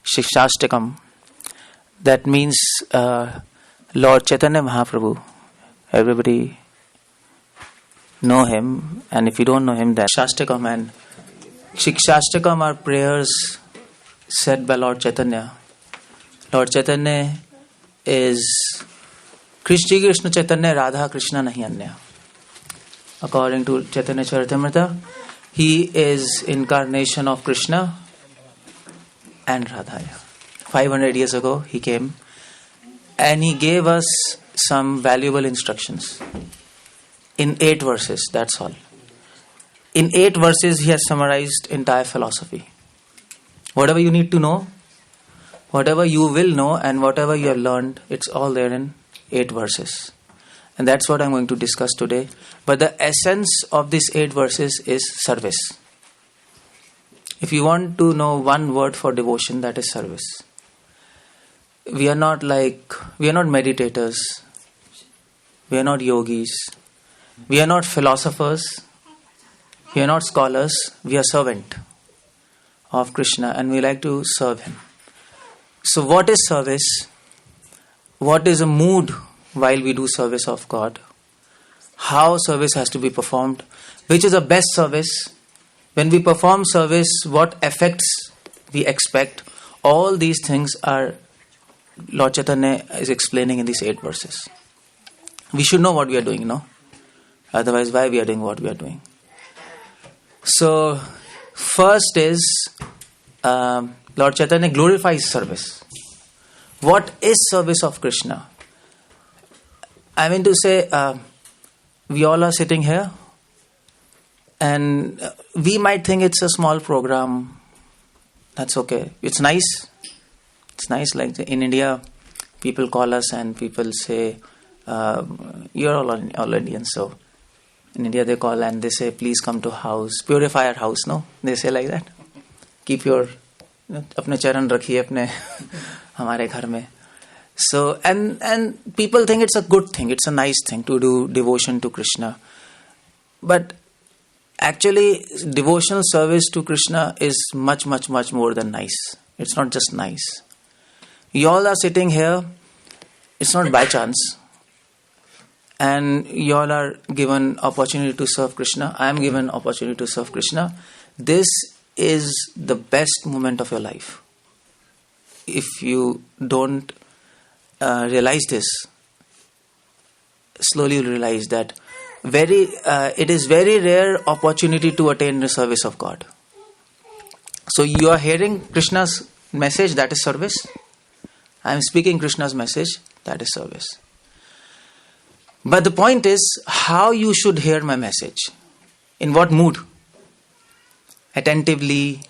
Shikshashtakam. That means Lord Chaitanya Mahaprabhu. Everybody know him, and if you don't know him, then Shikshashtakam and Shikshashtakam are prayers said by Lord Chaitanya. Lord Chaitanya is Krishna Chaitanya, Radha Krishna nahi anya. According to Chaitanya Charitamrita, he is incarnation of Krishna and Radha. 500 years ago he came and he gave us some valuable instructions in 8 verses, that's all. In 8 verses he has summarized entire philosophy. Whatever you need to know, whatever you will know, and whatever you have learned, it's all there in 8 verses. And that's what I'm going to discuss today. But the essence of these 8 verses is service. If you want to know one word for devotion, that is service. We are not meditators. We are not yogis. We are not philosophers. We are not scholars. We are servant of Krishna, and we like to serve him. So what is service? What is a mood while we do service of God? How service has to be performed? Which is the best service? When we perform service, what effects we expect? All these things are Lord Chaitanya is explaining in these 8 verses. We should know what we are doing, no? Otherwise, why we are doing what we are doing? So, first is Lord Chaitanya glorifies service. What is service of Krishna? I mean to say, we all are sitting here and we might think it's a small program. That's okay. It's nice. It's nice. Like in India, people call us and people say, you're all Indians. So in India they call and they say, please come to house, purify our house. No, they say like that. Keep your अपने चरण रखिए अपने हमारे घर में. So and people think it's a good thing, it's a nice thing to do devotion to Krishna. But actually devotional service to Krishna is much more than nice. It's not just nice. You all are sitting here, it's not by chance. And you all are given opportunity to serve Krishna. I am given opportunity to serve Krishna. This is the best moment of your life. If you don't realize this, slowly you'll realize that it is very rare opportunity to attain the service of God. So you are hearing Krishna's message, that is service. I am speaking Krishna's message, that is service. But the point is how you should hear my message. In what mood? Attentively,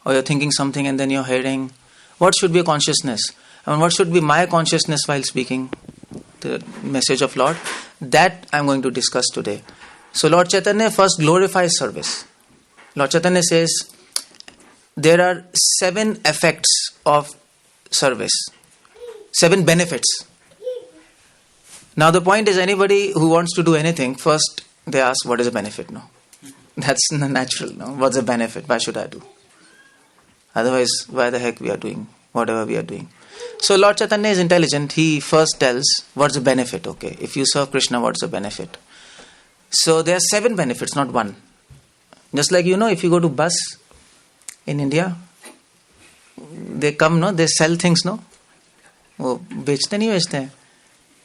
or you're thinking something and then you're hearing. What should be your consciousness? I mean, what should be my consciousness while speaking the message of Lord? That I'm going to discuss today. So Lord Chaitanya first glorifies service. Lord Chaitanya says there are 7 effects of service. 7 benefits. Now the point is, anybody who wants to do anything, first they ask what is the benefit, no? That's natural, no? What's the benefit? Why should I do? Otherwise, why the heck we are doing whatever we are doing? So Lord Chaitanya is intelligent. He first tells what's the benefit, okay? If you serve Krishna, what's the benefit? So there are 7 benefits, not 1. Just like, if you go to bus in India, they come, no? They sell things, no? वो बेचते नहीं बेचते हैं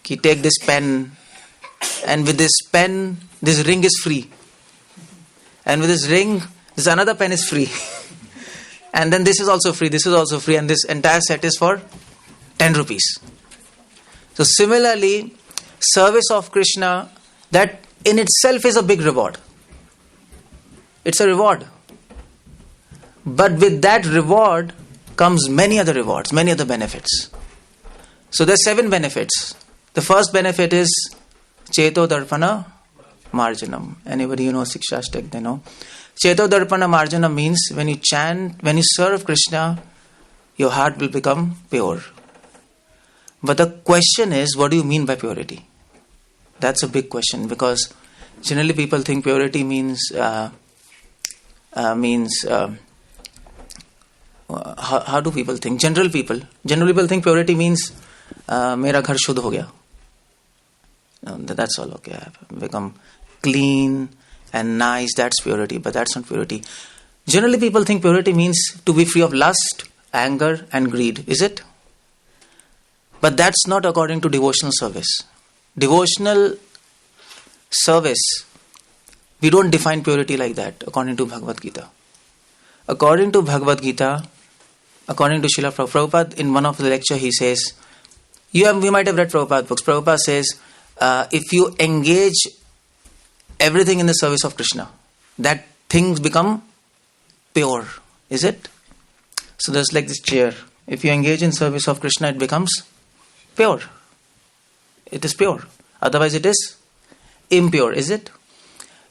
कि take this pen, and with this pen this ring is free, and with this ring this another pen is free, and then this is also free, and this entire set is for 10 rupees. So similarly, service of Krishna, that in itself is a big reward. It's a reward, but with that reward comes many other rewards, many other benefits. So there are 7 benefits. The first benefit is Cheto Darpana Marjanam. Anybody know Shikshashtakam, they know. Cheto Darpana Marjanam means when you chant, when you serve Krishna, your heart will become pure. But the question is, what do you mean by purity? That's a big question, because generally people think purity means how do people think? General people think purity means mera ghar shuddh ho gaya. That's all. Okay, I've become clean and nice. That's purity, but that's not purity. Generally, people think purity means to be free of lust, anger, and greed. Is it? But that's not according to devotional service. Devotional service, we don't define purity like that according to Bhagavad Gita. According to Bhagavad Gita, according to Srila Prabhupada, in one of the lecture he says, we might have read Prabhupada books. Prabhupada says, if you engage everything in the service of Krishna, that things become pure. Is it? So there's like this chair. If you engage in service of Krishna, it becomes pure. It is pure. Otherwise it is impure. Is it?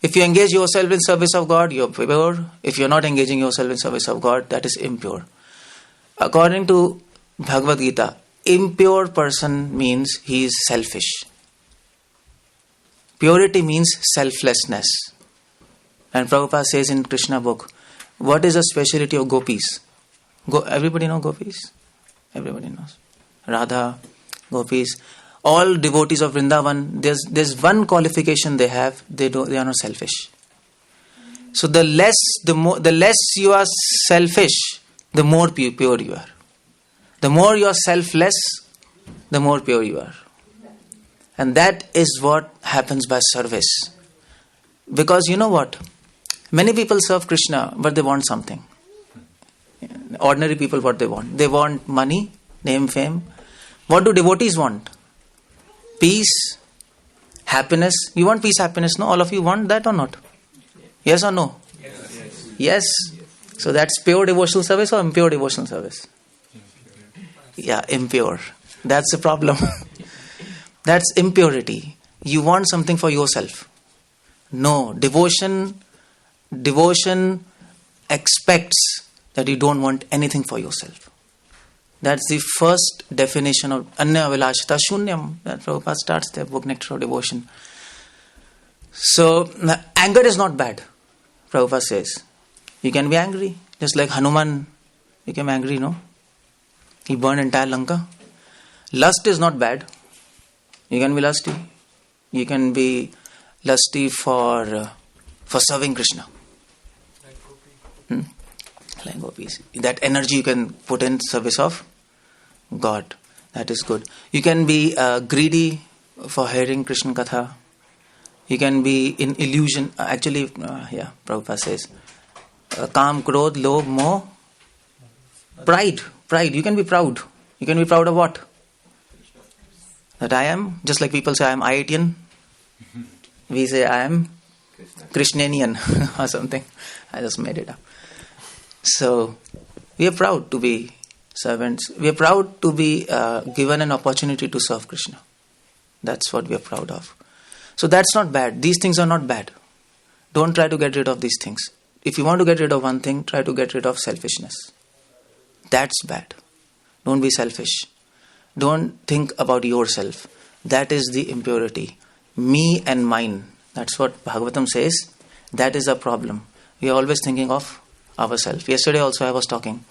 If you engage yourself in service of God, you are pure. If you are not engaging yourself in service of God, that is impure. According to Bhagavad Gita, impure person means he is selfish. Purity means selflessness. And Prabhupada says in Krishna book, what is the speciality of gopis? Everybody know gopis? Everybody knows. Radha, gopis. All devotees of Vrindavan, there's one qualification they have, they are not selfish. So the less you are selfish, the more pure you are. The more you are selfless, the more pure you are. And that is what happens by service. Because you know what? Many people serve Krishna, but they want something. Ordinary people, what they want? They want money, name, fame. What do devotees want? Peace, happiness. You want peace, happiness? No, all of you want that or not? Yes or no? Yes. So that's pure devotional service or impure devotional service? Yeah, impure. That's the problem. That's impurity. You want something for yourself. No, devotion expects that you don't want anything for yourself. That's the first definition of Anya Vilashita Shunyam. That Prabhupada starts their book Nectar of Devotion. So, anger is not bad, Prabhupada says. You can be angry. Just like Hanuman became angry, no? He burned entire Lanka. Lust is not bad. You can be lusty. You can be lusty for serving Krishna. Like gopis. That energy you can put in service of God. That is good. You can be greedy for hearing Krishna Katha. You can be in illusion. Prabhupada says, Kam, Krodh, Lobh, Moh, Pride. You can be proud. You can be proud of what? That I am, just like people say I am IITian. We say I am Krishnanian or something. I just made it up. So, we are proud to be servants. We are proud to be given an opportunity to serve Krishna. That's what we are proud of. So that's not bad. These things are not bad. Don't try to get rid of these things. If you want to get rid of one thing, try to get rid of selfishness. That's bad. Don't be selfish. Don't think about yourself. That is the impurity. Me and mine. That's what Bhagavatam says. That is a problem. We are always thinking of ourselves. Yesterday also I was talking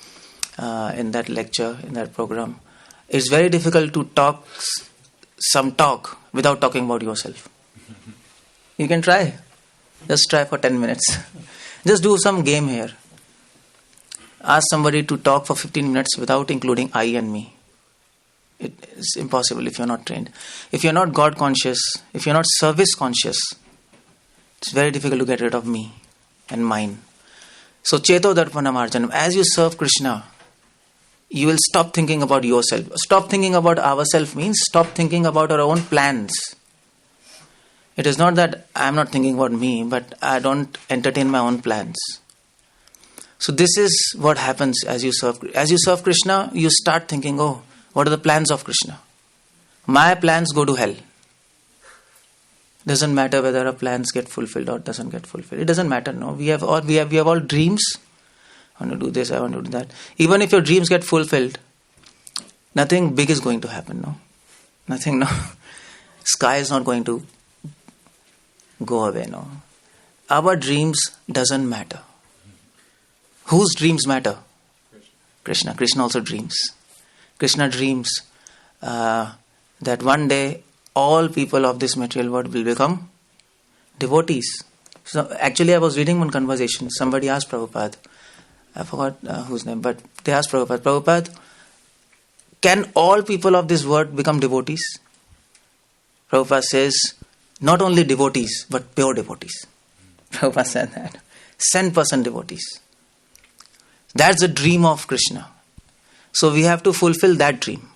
in that lecture, in that program. It's very difficult to talk without talking about yourself. You can try. Just try for 10 minutes. Just do some game here. Ask somebody to talk for 15 minutes without including I and me. It is impossible if you're not trained. If you're not God conscious, if you're not service conscious, it's very difficult to get rid of me and mine. So, Cheto Darpanam Arjanam, as you serve Krishna, you will stop thinking about yourself. Stop thinking about ourselves means stop thinking about our own plans. It is not that I am not thinking about me, but I don't entertain my own plans. So this is what happens as you serve. As you serve Krishna, you start thinking, oh, what are the plans of Krishna? My plans go to hell. Doesn't matter whether our plans get fulfilled or doesn't get fulfilled. It doesn't matter, no. We have all dreams. I want to do this, I want to do that. Even if your dreams get fulfilled, nothing big is going to happen, no. Nothing, no. Sky is not going to go away, no. Our dreams doesn't matter. Whose dreams matter? Krishna. Krishna also dreams. Krishna dreams that one day all people of this material world will become devotees. So actually I was reading one conversation. Somebody asked Prabhupada, I forgot whose name, but they asked Prabhupada, Prabhupada, can all people of this world become devotees? Prabhupada says, not only devotees, but pure devotees. Prabhupada said that. 100% devotees. That's the dream of Krishna. So we have to fulfill that dream.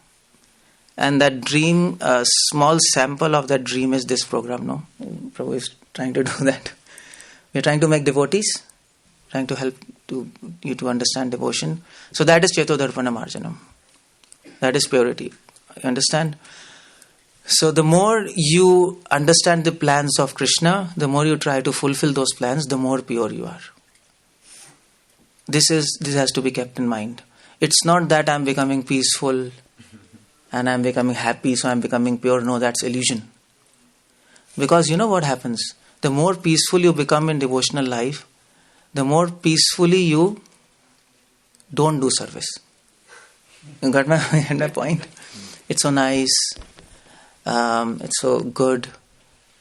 And that dream, a small sample of that dream is this program, no? Prabhu is trying to do that. We are trying to make devotees, trying to help you to understand devotion. So that is 𝗪𝗖𝗪 𝗪𝗪𝗀. That is purity. You understand? So the more you understand the plans of Krishna, the more you try to fulfill those plans, the more pure you are. This has to be kept in mind. It's not that I'm becoming peaceful and I'm becoming happy, so I'm becoming pure. No, that's illusion. Because you know what happens? The more peaceful you become in devotional life, the more peacefully you don't do service. You got my point? It's so nice. It's so good.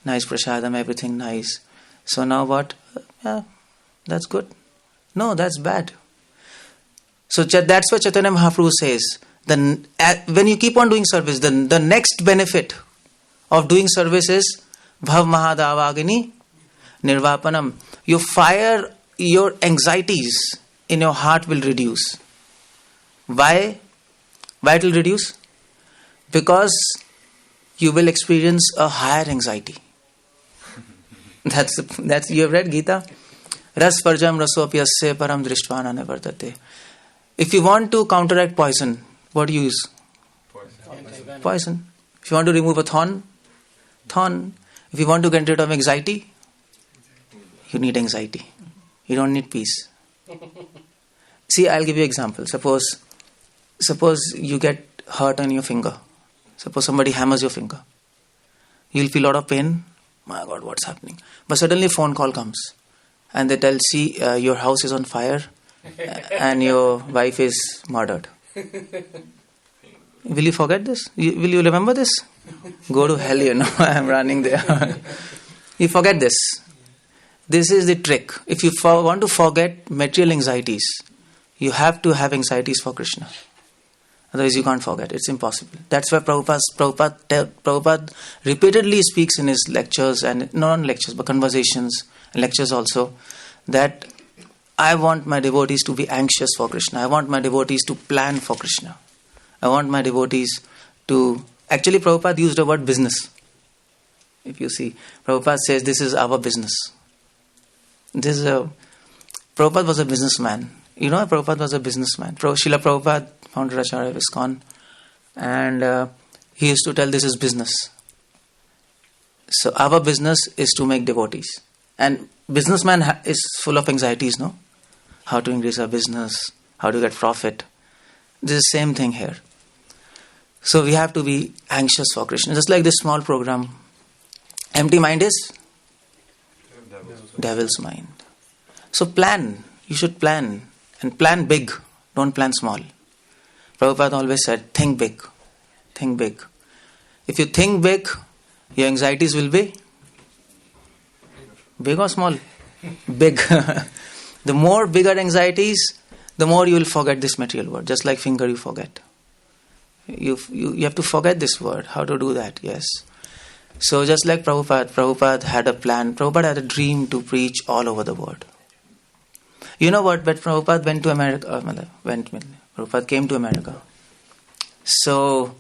Nice prasadam, everything nice. So now what? Yeah, that's good. No, that's bad. So that's what Chaitanya Mahaprabhu says. When you keep on doing service, the next benefit of doing service is Bhav Mahadavagini Nirvapanam. Your anxieties in your heart will reduce. Why? Why it will reduce? Because you will experience a higher anxiety. That's you have read Gita? Ras parjam rasopyasya param drishtvan anivartate. If you want to counteract poison, what do you use? Poison. If you want to remove a thorn. If you want to get rid of anxiety, you need anxiety. You don't need peace. See, I'll give you an example. Suppose you get hurt on your finger. Suppose somebody hammers your finger. You'll feel a lot of pain. My God, what's happening? But suddenly a phone call comes. And they tell, see, your house is on fire and your wife is murdered. Will you forget this? Will you remember this? Go to hell, I'm running there. You forget this. This is the trick. If you want to forget material anxieties, you have to have anxieties for Krishna. Otherwise you can't forget. It's impossible. That's why Prabhupada repeatedly speaks in his lectures, and not lectures but conversations and lectures also, that I want my devotees to be anxious for Krishna. I want my devotees to plan for Krishna. I want my devotees to... Actually, Prabhupada used the word business. If you see, Prabhupada says this is our business. Prabhupada was a businessman. You know, Prabhupada was a businessman. Srila Prabhupada, founder Acharya of ISKCON, and he used to tell this is business. So our business is to make devotees. And businessman is full of anxieties, no? How to increase our business, how to get profit. This is the same thing here. So we have to be anxious for Krishna. Just like this small program. Empty mind is? Devil's mind. So plan. You should plan. And plan big. Don't plan small. Prabhupada always said, think big. Think big. If you think big, your anxieties will be big or small? Big. The more bigger anxieties, the more you will forget this material world. Just like finger you forget. You have to forget this word. How to do that? Yes. So just like Prabhupada had a plan. Prabhupada had a dream to preach all over the world. You know what? But Prabhupada went to America. Prabhupada came to America. So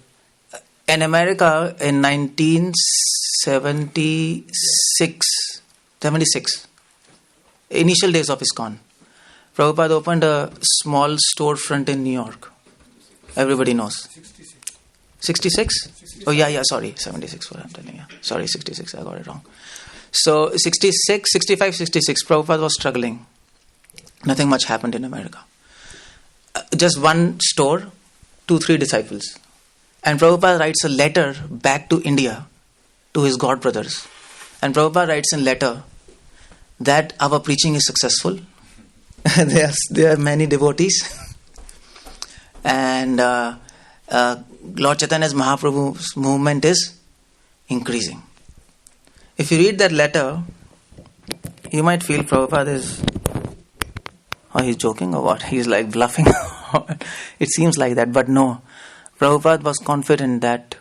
in America in 1976, initial days of ISKCON, Prabhupada opened a small storefront in New York. Everybody knows. 66? Oh yeah, sorry. 76, what I'm telling you. Sorry, 66, I got it wrong. So 65, 66, Prabhupada was struggling. Nothing much happened in America. Just one store, 2-3 disciples. And Prabhupada writes a letter back to India to his god brothers. And Prabhupada writes in letter that our preaching is successful. There are many devotees. And Lord Chaitanya's Mahaprabhu's movement is increasing. If you read that letter, you might feel Prabhupada is, he's joking or what? He's like bluffing. It seems like that, but no. Prabhupada was confident that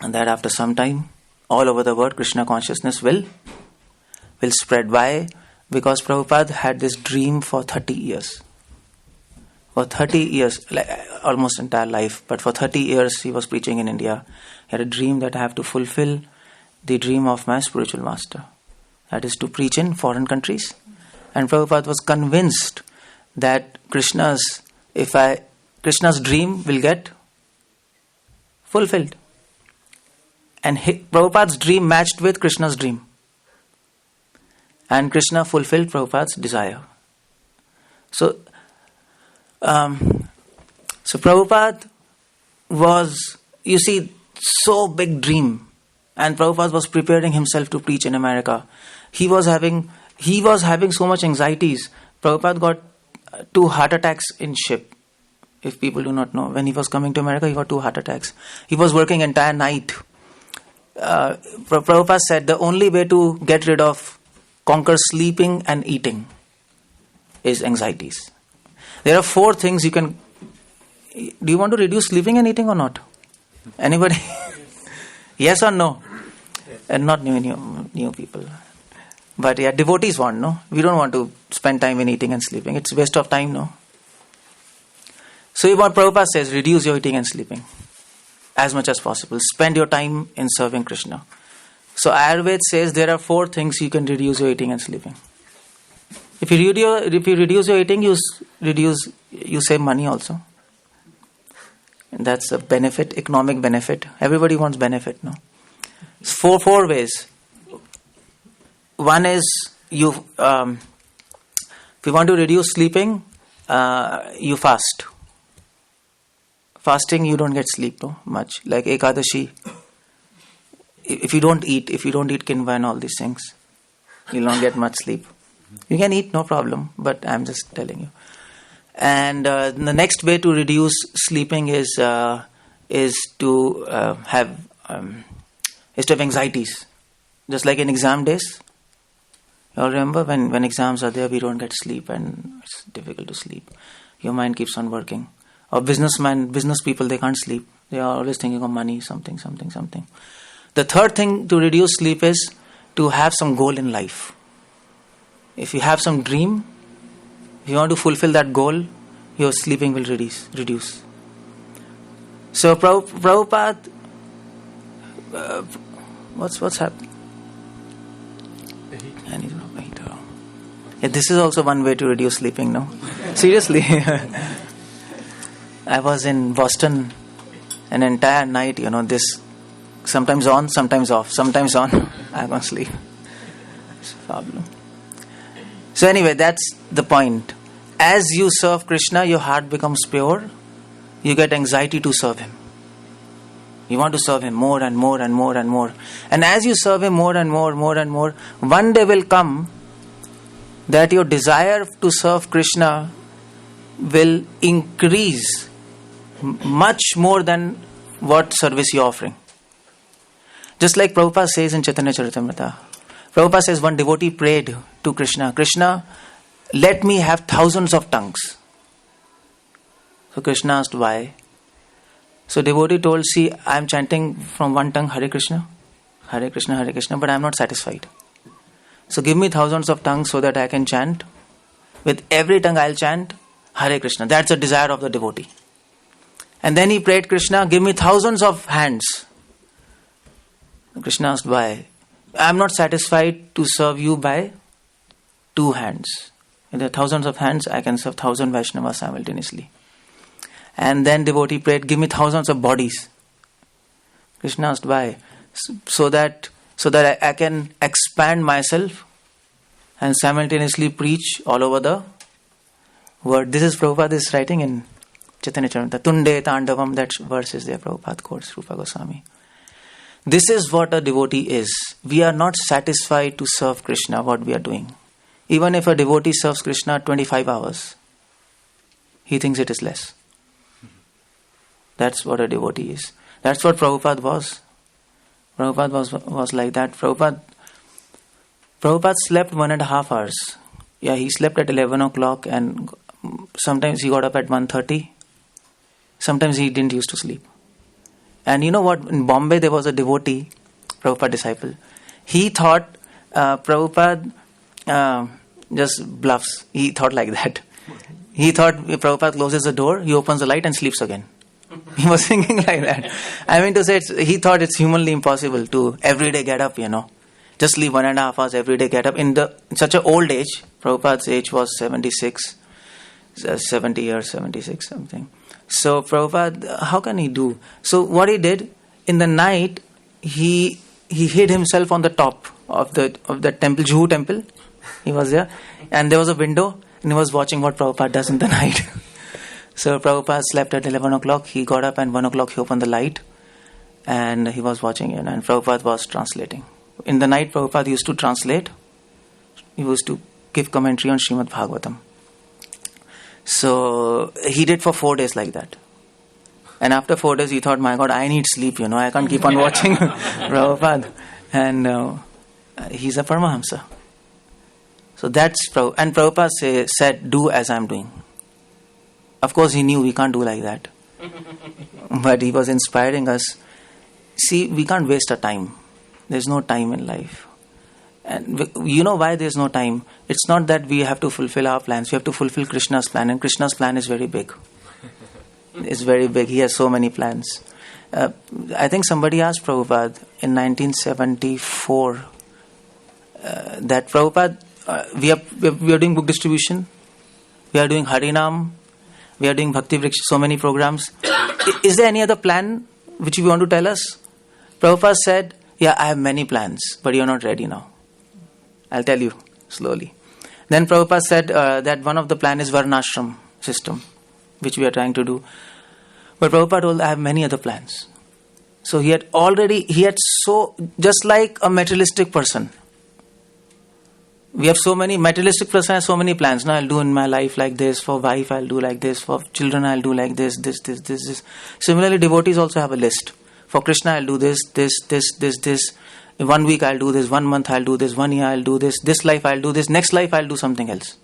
after some time, all over the world, Krishna consciousness will spread. Why? Because Prabhupada had this dream for 30 years. For 30 years, like almost entire life, but for 30 years he was preaching in India. He had a dream that I have to fulfill the dream of my spiritual master. That is to preach in foreign countries. And Prabhupada was convinced that Krishna's dream will get fulfilled. And Prabhupada's dream matched with Krishna's dream. And Krishna fulfilled Prabhupada's desire. So Prabhupada was, you see, so big dream. And Prabhupada was preparing himself to preach in America. He was having so much anxieties. Prabhupada got 2 heart attacks in ship. If people do not know, when he was coming to America, he got 2 heart attacks. He was working entire night. Prabhupada said the only way to conquer sleeping and eating is anxieties. There are 4 things you can. Do you want to reduce sleeping and eating or not? Anybody? Yes or no? And not new people. But yeah, devotees want, no? We don't want to spend time in eating and sleeping. It's waste of time, no? So what Prabhupada says, reduce your eating and sleeping as much as possible. Spend your time in serving Krishna. So Ayurveda says there are 4 things you can reduce your eating and sleeping. If you reduce your eating, you save money also. And that's a benefit, economic benefit. Everybody wants benefit, no? 4 ways. One is if you want to reduce sleeping, you fast. Fasting, you don't get sleep much. Like Ekadashi, if you don't eat kinva and all these things, you'll not get much sleep. You can eat, no problem, but I'm just telling you. And the next way to reduce sleeping is to have anxieties. Just like in exam days. You all remember when exams are there, we don't get sleep and it's difficult to sleep. Your mind keeps on working. Or business people, they can't sleep. They are always thinking of money, something. The third thing to reduce sleep is to have some goal in life. If you have some dream, if you want to fulfill that goal, your sleeping will reduce. So Prabhupada, what's happening? Yeah, this is also one way to reduce sleeping, no? Seriously. I was in Boston an entire night, this sometimes on, sometimes off, sometimes on, I'm on sleep. It's a problem. So anyway, that's the point. As you serve Krishna, your heart becomes pure. You get anxiety to serve Him. You want to serve Him more and more and more and more. And as you serve Him more and more, one day will come that your desire to serve Krishna will increase much more than what service you're offering. Just like Prabhupada says in Chaitanya Charitamrita. Prabhupada says one devotee prayed to Krishna, Krishna, let me have thousands of tongues. So Krishna asked why. So devotee told, see, I am chanting from one tongue Hare Krishna, but I am not satisfied. So give me thousands of tongues so that I can chant. With every tongue I'll chant Hare Krishna. That's the desire of the devotee. And then he prayed, Krishna, give me thousands of hands. Krishna asked why. I am not satisfied to serve you by 2 hands. With the thousands of hands, I can serve 1,000 Vaishnavas simultaneously. And then devotee prayed, give me thousands of bodies. Krishna asked why. So that I can expand myself and simultaneously preach all over the world. This is Prabhupada is writing in Chaitanya Charitamrita. Tunde Tandavam, that verse is there, Prabhupada quotes Rupa Goswami. This is what a devotee is. We are not satisfied to serve Krishna, what we are doing. Even if a devotee serves Krishna 25 hours, he thinks it is less. That's what a devotee is. That's what Prabhupada was. Prabhupada was like that. Prabhupada slept 1.5 hours. Yeah, he slept at 11 o'clock and sometimes he got up at 1:30. Sometimes he didn't used to sleep. And you know what? In Bombay there was a devotee, Prabhupada disciple. He thought Prabhupada just bluffs. He thought like that. He thought if Prabhupada closes the door, he opens the light and sleeps again. He was thinking like that. I mean to say, he thought it's humanly impossible to every day get up, Just sleep 1.5 hours every day, get up. In such an old age, Prabhupada's age was 76, 70 years, 76 something. So Prabhupada, how can he do? So what he did, in the night, he hid himself on the top of the temple, Juhu temple. He was there. And there was a window, and he was watching what Prabhupada does in the night. So Prabhupada slept at 11 o'clock. He got up and 1 o'clock he opened the light. And he was watching it. And Prabhupada was translating. In the night, Prabhupada used to translate. He used to give commentary on Srimad Bhagavatam. So he did for 4 days like that. And after 4 days, he thought, my God, I need sleep, I can't keep on watching Prabhupada. And he's a Paramahamsa. So that's Prabhupada. And Prabhupada said, do as I'm doing. Of course, he knew we can't do like that. But he was inspiring us. See, we can't waste our time. There's no time in life. And you know why there's no time? It's not that we have to fulfill our plans. We have to fulfill Krishna's plan. And Krishna's plan is very big. It's very big. He has so many plans. I think somebody asked Prabhupada in 1974 that Prabhupada, we are doing book distribution. We are doing Harinam. We are doing Bhakti Vikasa, so many programs. Is there any other plan which you want to tell us? Prabhupada said, yeah, I have many plans, but you're not ready now. I'll tell you slowly. Then Prabhupada said that one of the plan is Varnashram system, which we are trying to do. But Prabhupada told, I have many other plans. So just like a materialistic person. We have so many, materialistic person has so many plans. Now I'll do in my life like this, for wife I'll do like this, for children I'll do like this. Similarly, devotees also have a list. For Krishna I'll do this. In 1 week I'll do this, 1 month I'll do this, 1 year I'll do this life I'll do this, next life I'll do something else.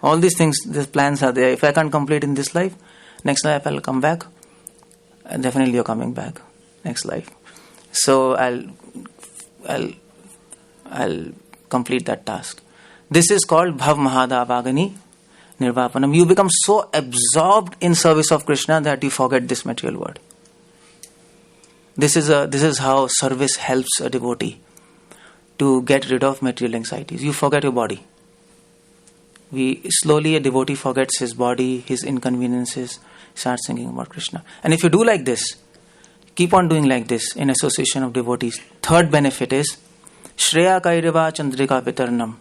All these things, these plans are there. If I can't complete in this life, next life I'll come back. And definitely you're coming back next life. So I'll complete that task. This is called Bhav Mahadavagani Nirvapanam. You become so absorbed in service of Krishna that you forget this material world. This is how service helps a devotee to get rid of material anxieties. You forget your body. A devotee forgets his body, his inconveniences, starts thinking about Krishna. And if you do like this, keep on doing like this in association of devotees. Third benefit is Shreya Kairava Chandrika Vitarnam.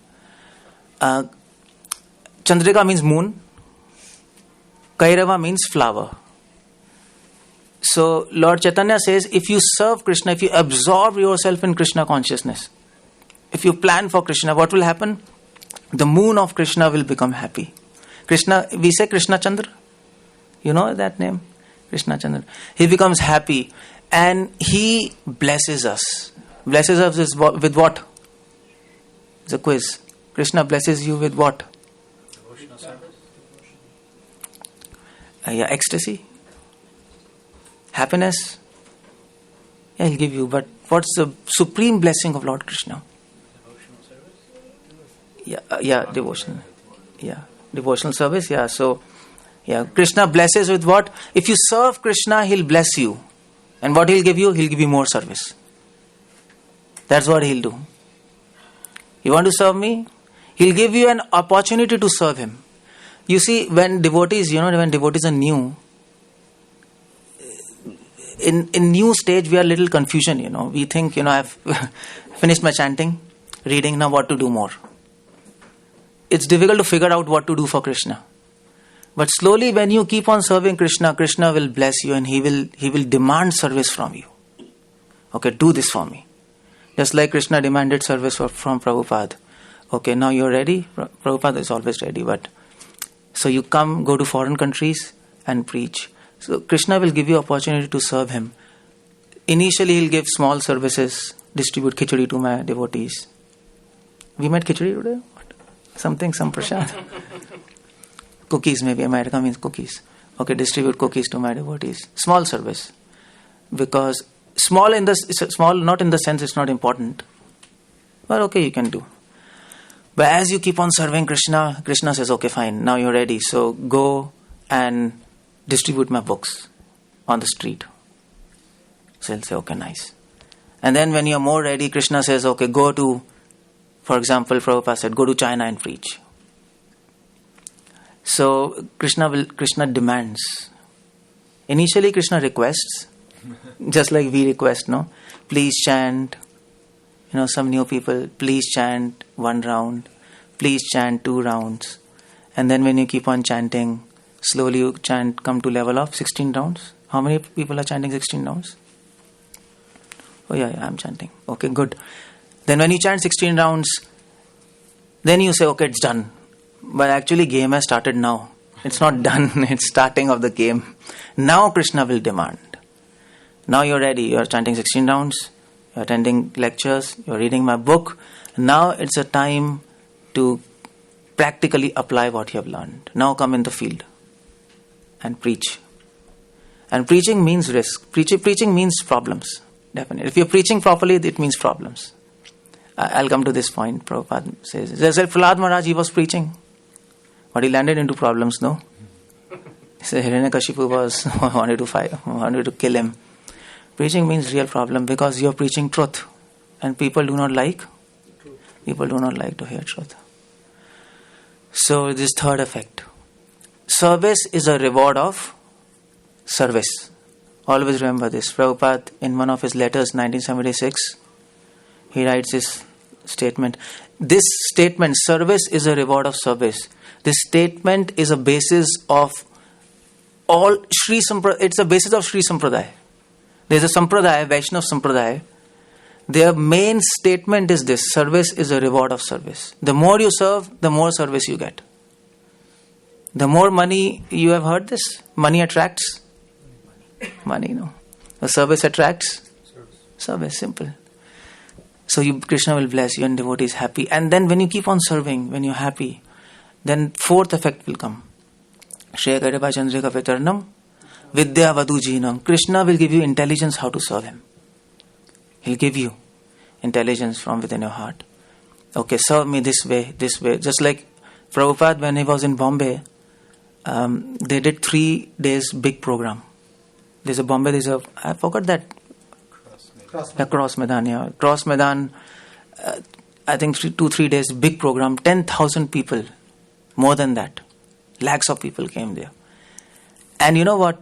Chandrika means moon. Kairava means flower. So Lord Chaitanya says, if you serve Krishna, if you absorb yourself in Krishna consciousness, if you plan for Krishna, what will happen? The moon of Krishna will become happy. Krishna, we say Krishna Chandra. You know that name? Krishna Chandra. He becomes happy and he blesses us. Blesses us with what? It's a quiz. Krishna blesses you with what? Devotional service. Ecstasy. Happiness. Yeah, he'll give you. But what's the supreme blessing of Lord Krishna? Devotional service. Devotional. Yeah, devotional service. Yeah, so Krishna blesses with what? If you serve Krishna, he'll bless you. And what he'll give you? He'll give you more service. That's what he'll do. You want to serve me? He'll give you an opportunity to serve him. You see, when devotees are new, in new stage, we are a little confusion, We think, I've finished my chanting, reading, now what to do more. It's difficult to figure out what to do for Krishna. But slowly, when you keep on serving Krishna, Krishna will bless you and he will demand service from you. Okay, do this for me. Just like Krishna demanded service from Prabhupada. Okay, now you're ready? Prabhupada is always ready. But so you go to foreign countries and preach. So Krishna will give you opportunity to serve him. Initially he'll give small services, distribute khichdi to my devotees. We made khichdi today? What? Some prasad. Cookies, maybe America means cookies. Okay, distribute cookies to my devotees. Small service. Because small not in the sense it's not important. But okay, you can do. But as you keep on serving Krishna, Krishna says, okay, fine, now you're ready. So go and distribute my books on the street. So he'll say, okay, nice. And then when you're more ready, Krishna says, okay, go to, for example, Prabhupada said, go to China and preach. So Krishna demands. Initially Krishna requests, just like we request, no? Please chant, some new people, please chant 1 round, please chant 2 rounds. And then when you keep on chanting, slowly you come to level of 16 rounds. How many people are chanting 16 rounds? Oh yeah, I'm chanting. Okay, good. Then when you chant 16 rounds, then you say, okay, it's done. But actually game has started now. It's not done, it's starting of the game. Now Krishna will demand. Now you're ready, you're chanting 16 rounds, you're attending lectures, you're reading my book. Now it's a time to practically apply what you have learned. Now come in the field and preach. And preaching means risk. Preaching means problems. Definitely. If you're preaching properly, it means problems. I'll come to this point. Prabhupada says, Prahlad Maharaj, he was preaching. But he landed into problems, no? He said Hiranyakashipu wanted to kill him. Preaching means real problem because you're preaching truth. And people do not like to hear truth. So this third effect. Service is a reward of service. Always remember this. Prabhupada, in one of his letters, 1976, he writes this statement. This statement, service is a reward of service. This statement is a basis of all Sri Sampradaya. It's a basis of Sri Sampradaya. There's a Sampradaya, Vaishnava Sampradaya. Their main statement is this: service is a reward of service. The more you serve, the more service you get. The more money, you have heard this? Money attracts? Money, no. The service attracts? Service, simple. So Krishna will bless you and devotees happy. And then when you keep on serving, when you're happy, then fourth effect will come. Shreya Kareba Chandrika Vitarnam Vidya Vadujinam. Krishna will give you intelligence how to serve him. He'll give you intelligence from within your heart. Okay, serve me this way. Just like Prabhupada, when he was in Bombay, they did 3 days big program. I forgot that. Cross Maidan. Cross Maidan, I think 2-3 days big program, 10,000 people. More than that. Lakhs of people came there. And you know what?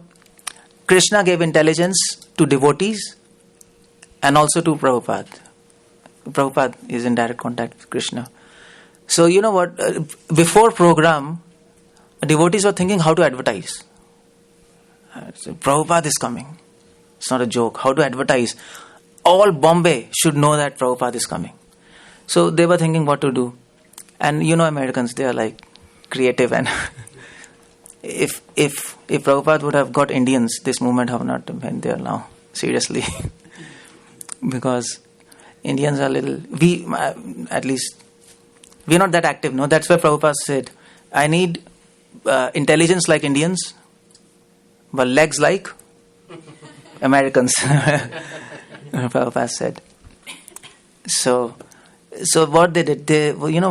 Krishna gave intelligence to devotees and also to Prabhupada. Prabhupada is in direct contact with Krishna. So you know what? Before program, devotees were thinking how to advertise. So Prabhupada is coming. It's not a joke. How to advertise. All Bombay should know that Prabhupada is coming. So they were thinking what to do. And Americans, they are like creative, and if Prabhupada would have got Indians, this movement have not been there now. Seriously. Because Indians are at least, we're not that active, no? That's why Prabhupada said, I need intelligence like Indians, but legs like Americans. Prabhupada said. So what they did, they went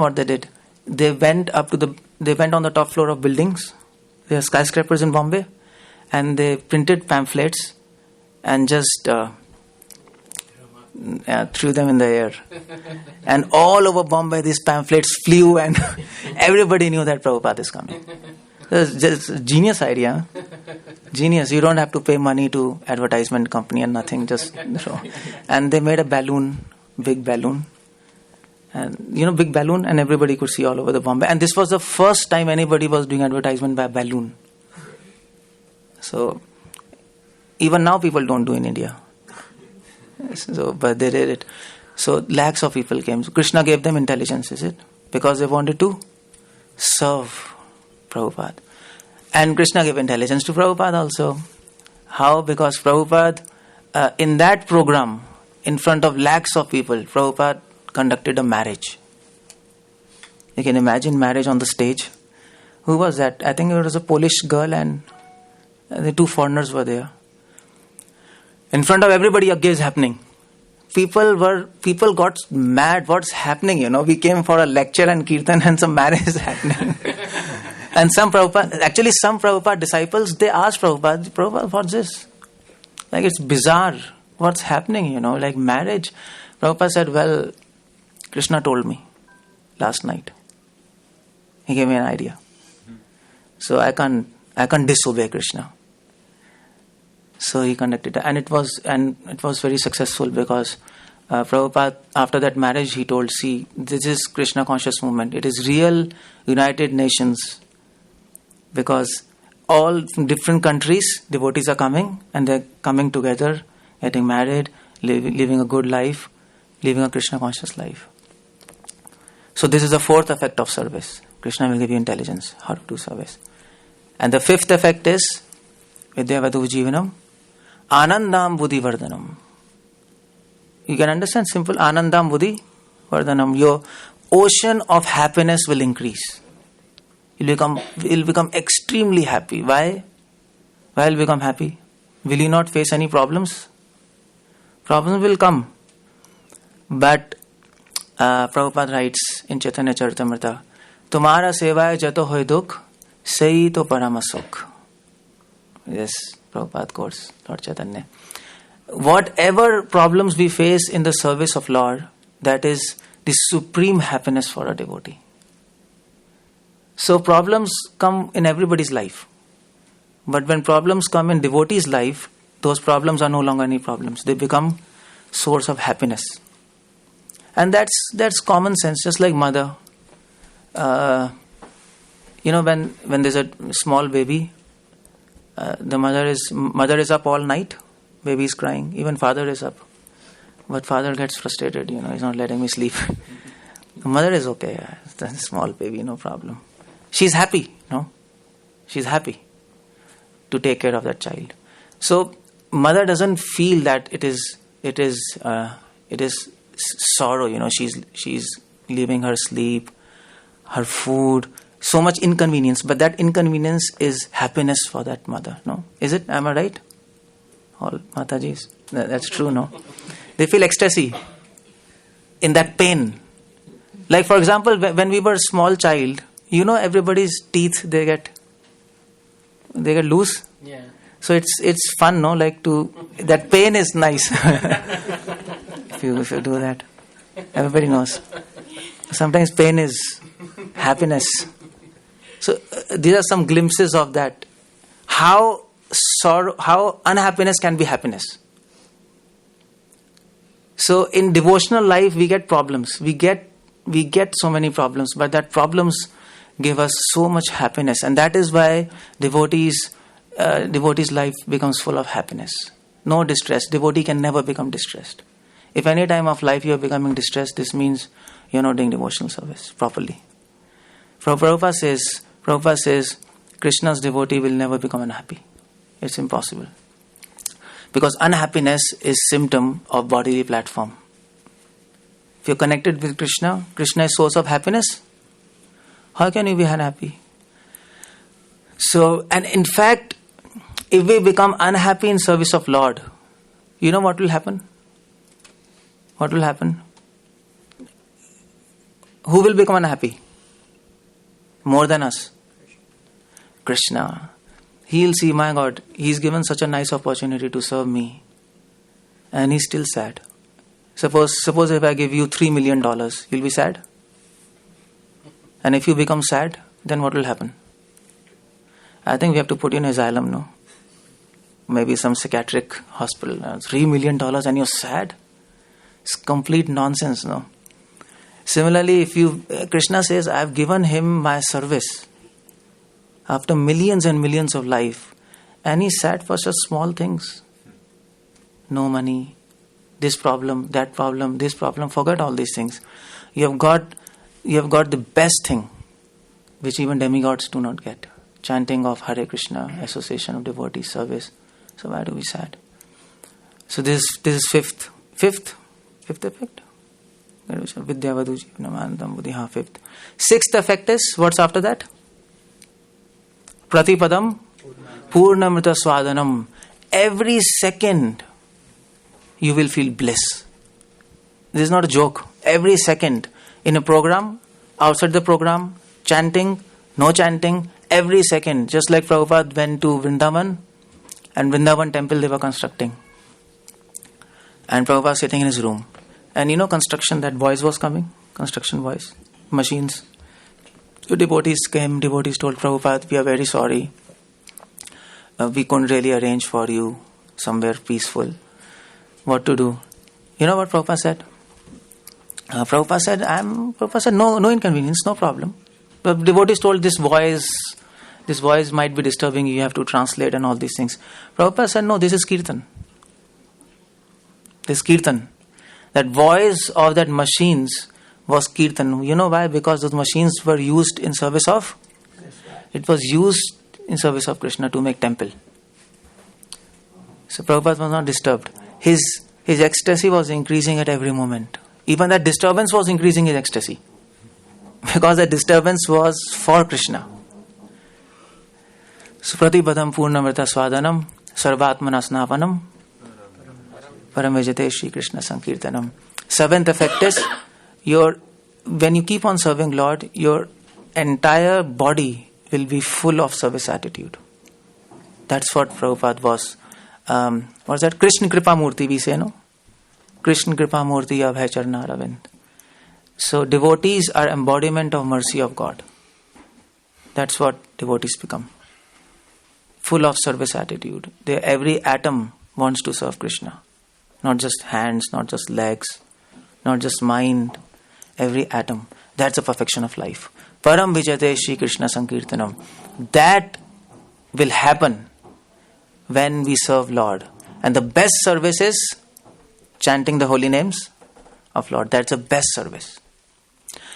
on the top floor of buildings. There are skyscrapers in Bombay, and they printed pamphlets and just threw them in the air. And all over Bombay, these pamphlets flew, and everybody knew that Prabhupada is coming. It's just a genius idea. Genius. You don't have to pay money to advertisement company and nothing. Just throw. And they made a balloon, big balloon. And big balloon, and everybody could see all over the Bombay. And this was the first time anybody was doing advertisement by balloon. So even now people don't do in India. So, but they did it. So lakhs of people came. So Krishna gave them intelligence, is it? Because they wanted to serve Prabhupada. And Krishna gave intelligence to Prabhupada also. How? Because Prabhupada, in that program, in front of lakhs of people, Prabhupada conducted a marriage. You can imagine marriage on the stage. Who was that? I think it was a Polish girl and the two foreigners were there. In front of everybody, a yajna is happening. People got mad. What's happening? We came for a lecture and kirtan and some marriage is happening. And some Prabhupada disciples, they asked Prabhupada, what's this? Like, it's bizarre. What's happening? Like marriage. Prabhupada said, well, Krishna told me last night. He gave me an idea. So I can't disobey Krishna. So he conducted it, and it was very successful because Prabhupada, after that marriage, he told, see, this is Krishna conscious movement. It is real United Nations, because all from different countries, devotees are coming, and they're coming together, getting married, living a good life, living a Krishna conscious life. So this is the fourth effect of service. Krishna will give you intelligence, how to do service. And the fifth effect is Vidyavadu Jivanam, Anandam Buddhi Vardhanam. You can understand simple Anandam Buddhi Vardhanam. Your ocean of happiness will increase. You'll become extremely happy. Why? Why will you become happy? Will you not face any problems? Problems will come. But Prabhupada writes in Chaitanya Charitamrita, Tumhara sevaya jato hoy dukh, sei to paramasukh. Yes, Prabhupada quotes Lord Chaitanya. Whatever problems we face in the service of Lord, that is the supreme happiness for a devotee. So problems come in everybody's life. But when problems come in devotee's life, those problems are no longer any problems. They become source of happiness. And that's common sense, just like mother. When there's a small baby, the mother is up all night, baby is crying, even father is up. But father gets frustrated, he's not letting me sleep. The mother is okay, it's a small baby, no problem. She's happy, she's happy to take care of that child. So mother doesn't feel that it is sorrow, she's leaving her sleep, her food, so much inconvenience, but that inconvenience is happiness for that mother, no? Is it? Am I right? All Matajis. That's true, no? They feel ecstasy in that pain. Like, for example, when we were a small child, everybody's teeth, they get loose. Yeah. So it's fun, no? That pain is nice. if you do that. Everybody knows. Sometimes pain is happiness. So these are some glimpses of that. How unhappiness can be happiness. So in devotional life we get problems. We get so many problems, but that problems give us so much happiness, and that is why devotee's life becomes full of happiness. No distress. Devotee can never become distressed. If any time of life you are becoming distressed, this means you are not doing devotional service properly. Prabhupada says Krishna's devotee will never become unhappy. It's impossible. Because unhappiness is symptom of bodily platform. If you're connected with Krishna, Krishna is source of happiness. How can you be unhappy? So, and in fact, if we become unhappy in service of Lord, you know what will happen? What will happen? Who will become unhappy? More than us? Krishna. He'll see, my God, he's given such a nice opportunity to serve me, and he's still sad. Suppose if I give you $3 million, you'll be sad? And if you become sad, then what will happen? I think we have to put you in asylum, no? Maybe some psychiatric hospital. $3 million and you're sad? It's complete nonsense, no? Similarly, Krishna says, I've given him my service after millions and millions of life, and he's sad for such small things. No money, this problem, that problem, this problem. Forget all these things. You have got the best thing, which even demigods do not get. Chanting of Hare Krishna, association of devotees, service. So why do we sad? So this is fifth effect. Vidyavaduji namantam buddhi. Fifth. Sixth effect is, what's after that? Pratipadam purnamrita swadanam. Every second you will feel bliss. This is not a joke. Every second in a program, outside the program, chanting, no chanting, every second. Just like Prabhupada went to Vrindavan, and Vrindavan temple they were constructing. And Prabhupada sitting in his room. And construction, that voice was coming. Construction voice. Machines. So devotees came, devotees told Prabhupada, we are very sorry. We couldn't really arrange for you somewhere peaceful. What to do? You know what Prabhupada said? Prabhupada said, no inconvenience, no problem. The devotees told this voice might be disturbing you, have to translate and all these things. Prabhupada said, no, this is kirtan. This kirtan. That voice of that machines was kirtan. You know why? Because those machines were used in service of? It was used in service of Krishna to make temple. So Prabhupada was not disturbed. His ecstasy was increasing at every moment. Even that disturbance was increasing his ecstasy. Because that disturbance was for Krishna. Supratipadam purnamrita swadanam sarvatmana snapanam paramvejate Shri Krishna sankirtanam. Seventh effect is, when you keep on serving Lord, your entire body will be full of service attitude. That's what Prabhupada was. What's that? Krishna Kripa Murti, we say, no? Krishna Kripa Murti Abhay Charna Ravind. So devotees are embodiment of mercy of God. That's what devotees become. Full of service attitude. Every atom wants to serve Krishna. Not just hands, not just legs, not just mind. Every atom. That's the perfection of life. Param Vijate Shri Krishna Sankirtanam. That will happen when we serve Lord. And the best service is chanting the holy names of Lord. That's the best service.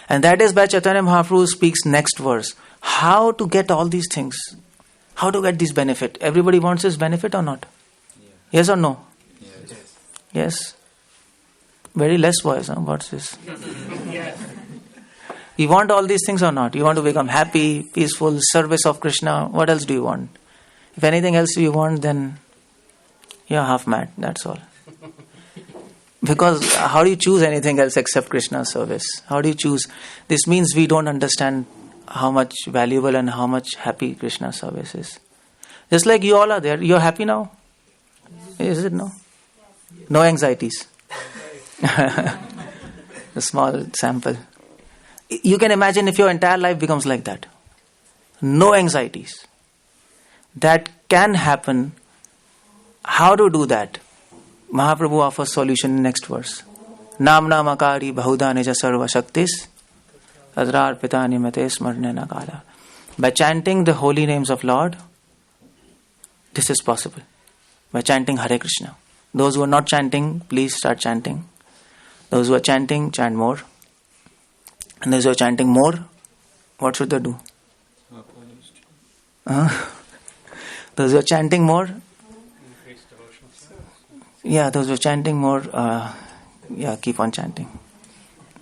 And that is why Chaitanya Mahaprabhu speaks next verse. How to get all these things? How to get this benefit? Everybody wants this benefit or not? Yeah. Yes or no? Yes. Very less voice, huh? What's this? You want all these things or not? You want to become happy, peaceful, service of Krishna. What else do you want? If anything else you want, then you're half mad. That's all. Because how do you choose anything else except Krishna's service? How do you choose? This means we don't understand how much valuable and how much happy Krishna's service is. Just like you all are there. You're happy now? Is it no? No anxieties. A small sample. You can imagine if your entire life becomes like that. No anxieties. That can happen. How to do that? Mahaprabhu offers solution in next verse. Namna makari bahuda nija sarva shaktis adrar pitani mate smarne nakala. By chanting the holy names of Lord, this is possible. By chanting Hare Krishna. Those who are not chanting, please start chanting. Those who are chanting, chant more. And those who are chanting more, what should they do? Those who are chanting more, those who are chanting more, keep on chanting.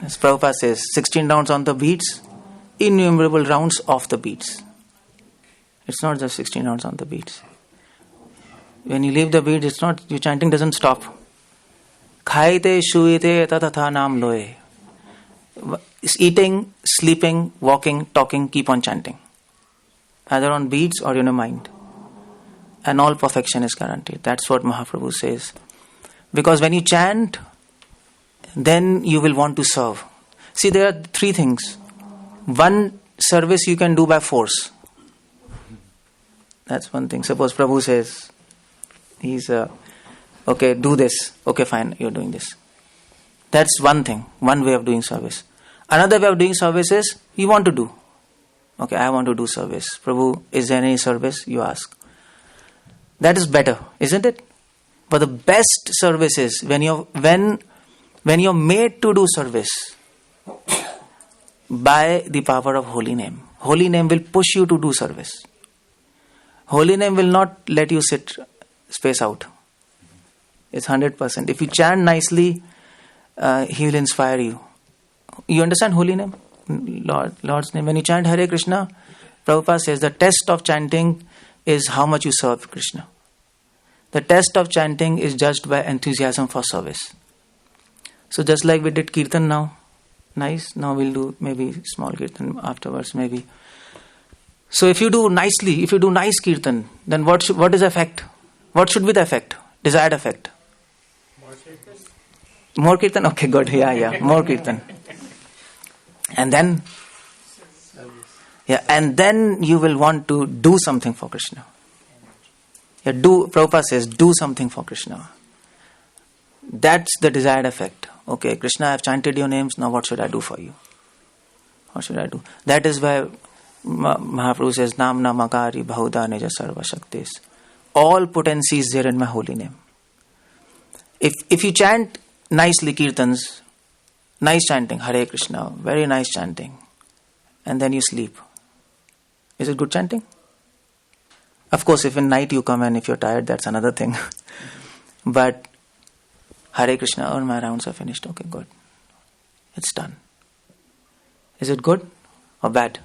As Prabhupada says, 16 rounds on the beats, innumerable rounds off the beats. It's not just 16 rounds on the beats. When you leave the beat, it's not, your chanting doesn't stop. Khaite, shuite, tatatha nam loe. Eating, sleeping, walking, talking, keep on chanting. Either on beats or in your mind. And all perfection is guaranteed. That's what Mahaprabhu says. Because when you chant, then you will want to serve. See, there are three things. One, service you can do by force. That's one thing. Suppose Prabhu says, he's, okay, do this. Okay, fine, you're doing this. That's one thing, one way of doing service. Another way of doing service is, you want to do. Okay, I want to do service. Prabhu, is there any service? You ask. That is better, isn't it? But the best service is when you're made to do service by the power of holy name. Holy name will push you to do service. Holy name will not let you sit space out. It's 100%. If you chant nicely, He will inspire you. You understand holy name? Lord's name. When you chant Hare Krishna, Prabhupada says the test of chanting is how much you serve Krishna. The test of chanting is judged by enthusiasm for service. So just like we did Kirtan now, nice. Now we'll do maybe small Kirtan afterwards, maybe. So if you do nicely, if you do nice Kirtan, then what is the effect? What should be the effect? Desired effect. More Kirtan? Okay, good. Yeah. More Kirtan. And then, and then you will want to do something for Krishna. Prabhupada says, do something for Krishna. That's the desired effect. Okay, Krishna, I've chanted your names, now what should I do for you? What should I do? That is why Mahaprabhu says, Nam Namakari Bahuda Nija Sarva Shaktis. All potency is there in my holy name. If you chant nicely Kirtans, nice chanting, Hare Krishna, very nice chanting, and then you sleep, is it good chanting? Of course, if in night you come and if you're tired, that's another thing. But Hare Krishna, all my rounds are finished. Okay, good. It's done. Is it good or bad?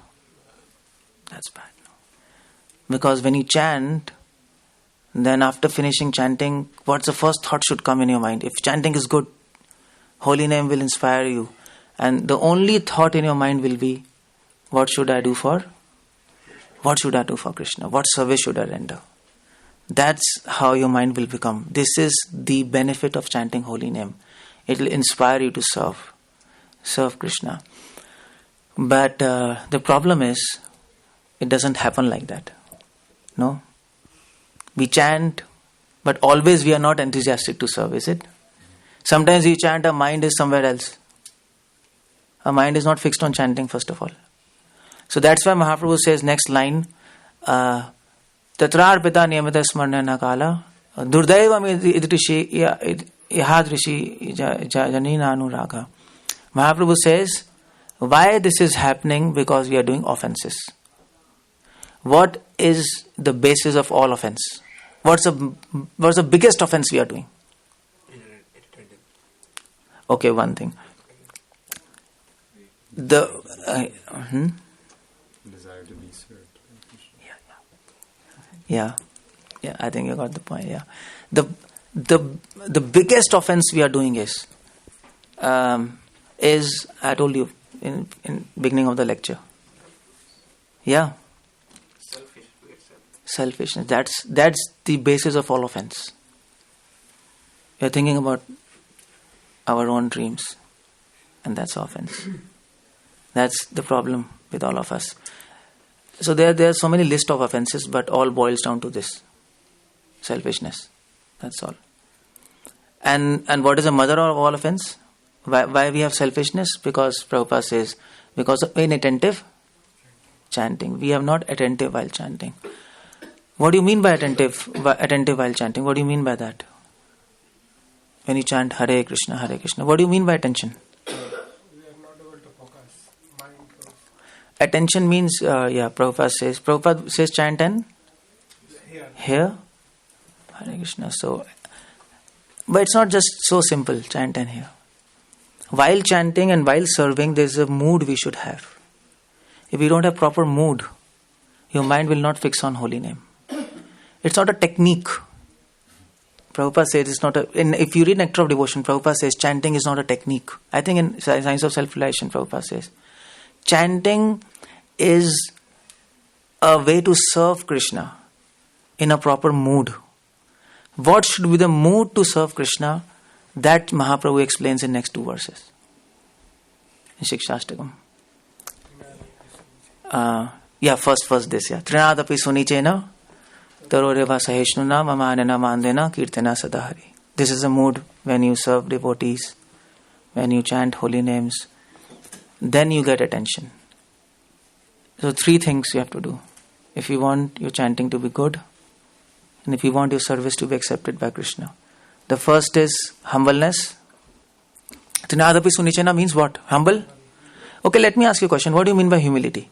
That's bad. Because when you chant, then after finishing chanting, what's the first thought should come in your mind? If chanting is good, holy name will inspire you. And the only thought in your mind will be, what should I do for? What should I do for Krishna? What service should I render? That's how your mind will become. This is the benefit of chanting holy name. It will inspire you to serve Krishna. But the problem is, it doesn't happen like that. No? We chant, but always we are not enthusiastic to serve, is it? Sometimes we chant, our mind is somewhere else. Our mind is not fixed on chanting, first of all. So that's why Mahaprabhu says, next line, Tatrar pita niyamita smarnana kala durdaivam idrishi ihadrishi janina anuraga. Mahaprabhu says, why this is happening? Because we are doing offenses. What is the basis of all offense? What's the biggest offense we are doing? Okay, one thing. Desire to be served. Yeah, I think you got the point. Yeah, the biggest offense we are doing is I told you in beginning of the lecture. Yeah, selfishness. That's the basis of all offense. We are thinking about our own dreams, and that's offense. That's the problem with all of us. So there are so many list of offenses, but all boils down to this: selfishness. That's all. And what is the mother of all offense? Why we have selfishness? Because Prabhupada says, because of inattentive chanting. We are not attentive while chanting. What do you mean by attentive while chanting? What do you mean by that? When you chant Hare Krishna, what do you mean by attention? We are not able to focus. Mind goes. Attention means, Prabhupada says chant and hear Hare Krishna. So, but it's not just so simple, chant and hear. While chanting and while serving, there's a mood we should have. If you don't have proper mood, your mind will not fix on holy name. It's not a technique. Prabhupada says it's not if you read Nectar of Devotion, Prabhupada says chanting is not a technique. I think in Science of Self-Realization, Prabhupada says chanting is a way to serve Krishna in a proper mood. What should be the mood to serve Krishna? That Mahaprabhu explains in next two verses. In Shikshashtakam. First this. Trinadapi sunichena taroreva saheshnuna mamanena mandena kirtana sadahari. This is a mood when you serve devotees, when you chant holy names, then you get attention. So 3 things you have to do. If you want your chanting to be good, and if you want your service to be accepted by Krishna. The first is humbleness. Trinadapi sunichena means what? Humble? Okay, let me ask you a question. What do you mean by humility?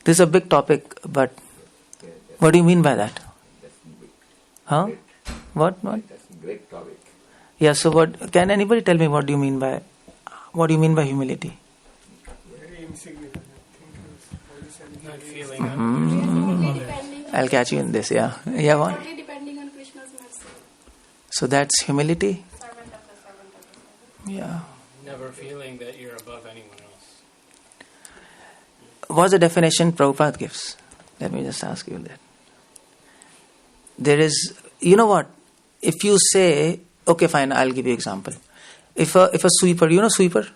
This is a big topic, but what do you mean by that? Huh? What? That's a great topic. Yeah, so what, can anybody tell me what do you mean by humility? Very insignificant. Not feeling that I'll catch you in this, yeah. Yeah, what? Totally depending on Krishna's mercy. So that's humility? Servant of the servant. Yeah. never feeling that you're above anyone else. What's the definition Prabhupada gives? Let me just ask you that. There is, you know what? If you say, okay, fine, I'll give you example. If a sweeper, you know sweeper?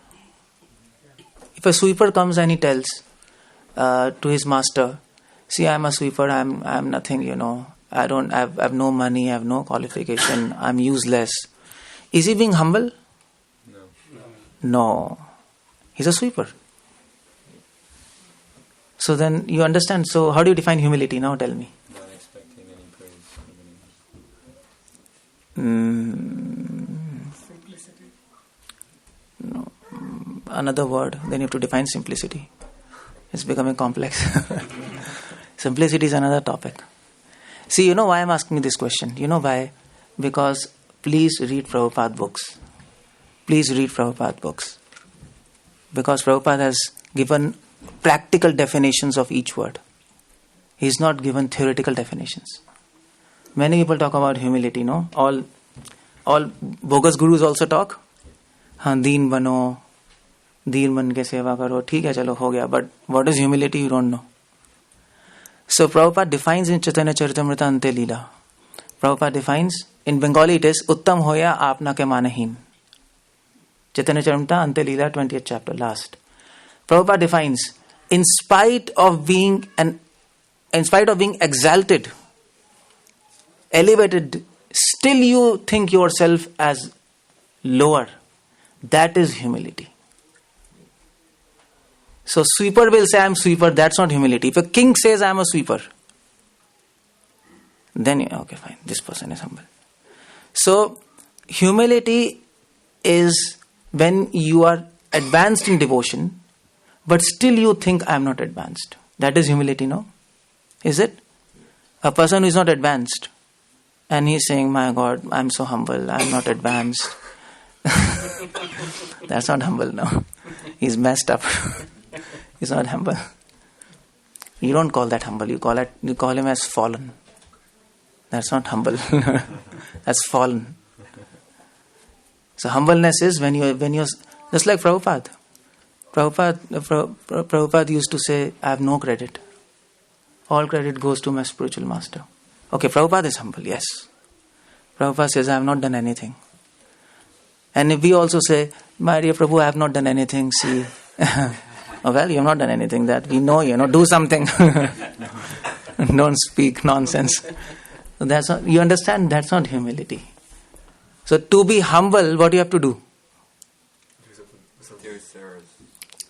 If a sweeper comes and he tells to his master, see, I'm a sweeper, I'm nothing, I have no money, I have no qualification, I'm useless. Is he being humble? No. He's a sweeper. So then you understand. So how do you define humility? Now tell me. Not expecting any praise from anyone. Simplicity. No. Another word. Then you have to define simplicity. It's becoming complex. Simplicity is another topic. See, you know why I'm asking you this question? You know why? Because please read Prabhupada books. Please read Prabhupada books. Because Prabhupada has given practical definitions of each word. He's not given theoretical definitions. Many people talk about humility, no? All bogus gurus also talk. हाँ दीन बनो, दीन बन के सेवा करो, ठीक है चलो हो गया. But what is humility? You don't know. So Prabhupada defines in Chaitanya Charitamrita Ante Leela. Prabhupada defines, in Bengali it is Uttam hoya apna ke manehin. Chaitanya Charitamrita Ante Leela 20th chapter, last. Prabhupada defines, in spite of being exalted, elevated, still you think yourself as lower. That is humility. So sweeper will say, I am sweeper, that's not humility. If a king says, I am a sweeper, then, okay, fine, this person is humble. So humility is when you are advanced in devotion, but still you think I am not advanced. That is humility, no? Is it? A person who is not advanced and he is saying, my God, I am so humble, I am not advanced. That's not humble, no. He's messed up. He's not humble. You don't call that humble. You call him as fallen. That's not humble. That's fallen. So humbleness is when you're just like Prabhupada. Prabhupada used to say, I have no credit. All credit goes to my spiritual master. Okay, Prabhupada is humble, yes. Prabhupada says, I have not done anything. And if we also say, my dear Prabhu, I have not done anything, see. Oh, well, you have not done anything, that we know, do something. Don't speak nonsense. So that's not, you understand, that's not humility. So to be humble, what do you have to do?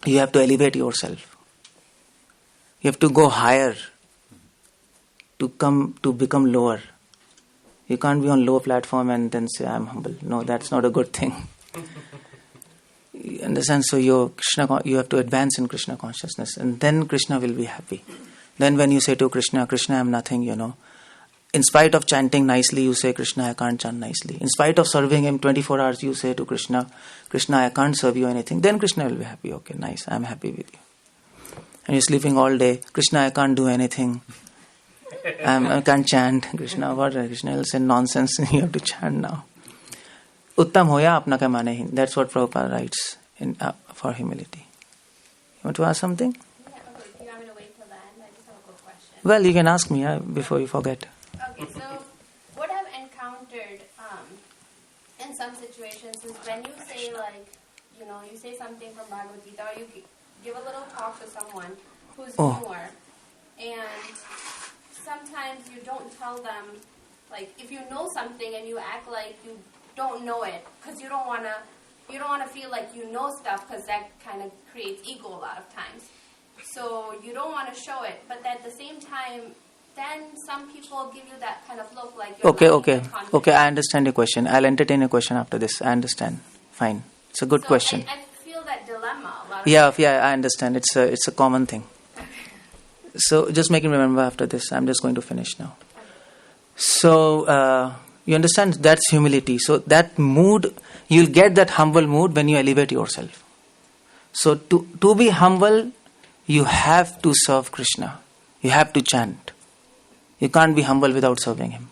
You have to elevate yourself. You have to go higher to become lower. You can't be on low platform and then say, I'm humble. No, that's not a good thing. You understand? So you have to advance in Krishna consciousness, and then Krishna will be happy. Then when you say to Krishna, Krishna, I am nothing, in spite of chanting nicely, you say, Krishna, I can't chant nicely. In spite of serving him 24 hours, you say to Krishna, Krishna, I can't serve you anything. Then Krishna will be happy. Okay, nice, I'm happy with you. And you're sleeping all day, Krishna, I can't do anything. I can't chant. Krishna, what? Krishna will say, nonsense, you have to chant now. Uttam hoya apna ka manehin. That's what Prabhupada writes for humility. You want to ask something? Yeah, okay. Do you want me to wait till the end? I just have a quick question. Well, you can ask me before you forget. Okay, so what I've encountered in some situations is when you say you say something from Bhagavad Gita, or you give a little talk to someone who's newer, and sometimes you don't tell them, like if you know something and you act like you don't know it, because you don't want to feel like you know stuff, because that kind of creates ego a lot of times. So you don't want to show it, but at the same time, then some people give you that kind of look like you're Okay, I understand your question. I'll entertain a question after this. I understand. Fine. It's a good question. I feel that dilemma a lot of Yeah, I understand. It's a common thing. So just make me remember after this. I'm just going to finish now. So You understand? That's humility. So that mood, you'll get that humble mood when you elevate yourself. So to be humble, you have to serve Krishna. You have to chant. You can't be humble without serving Him.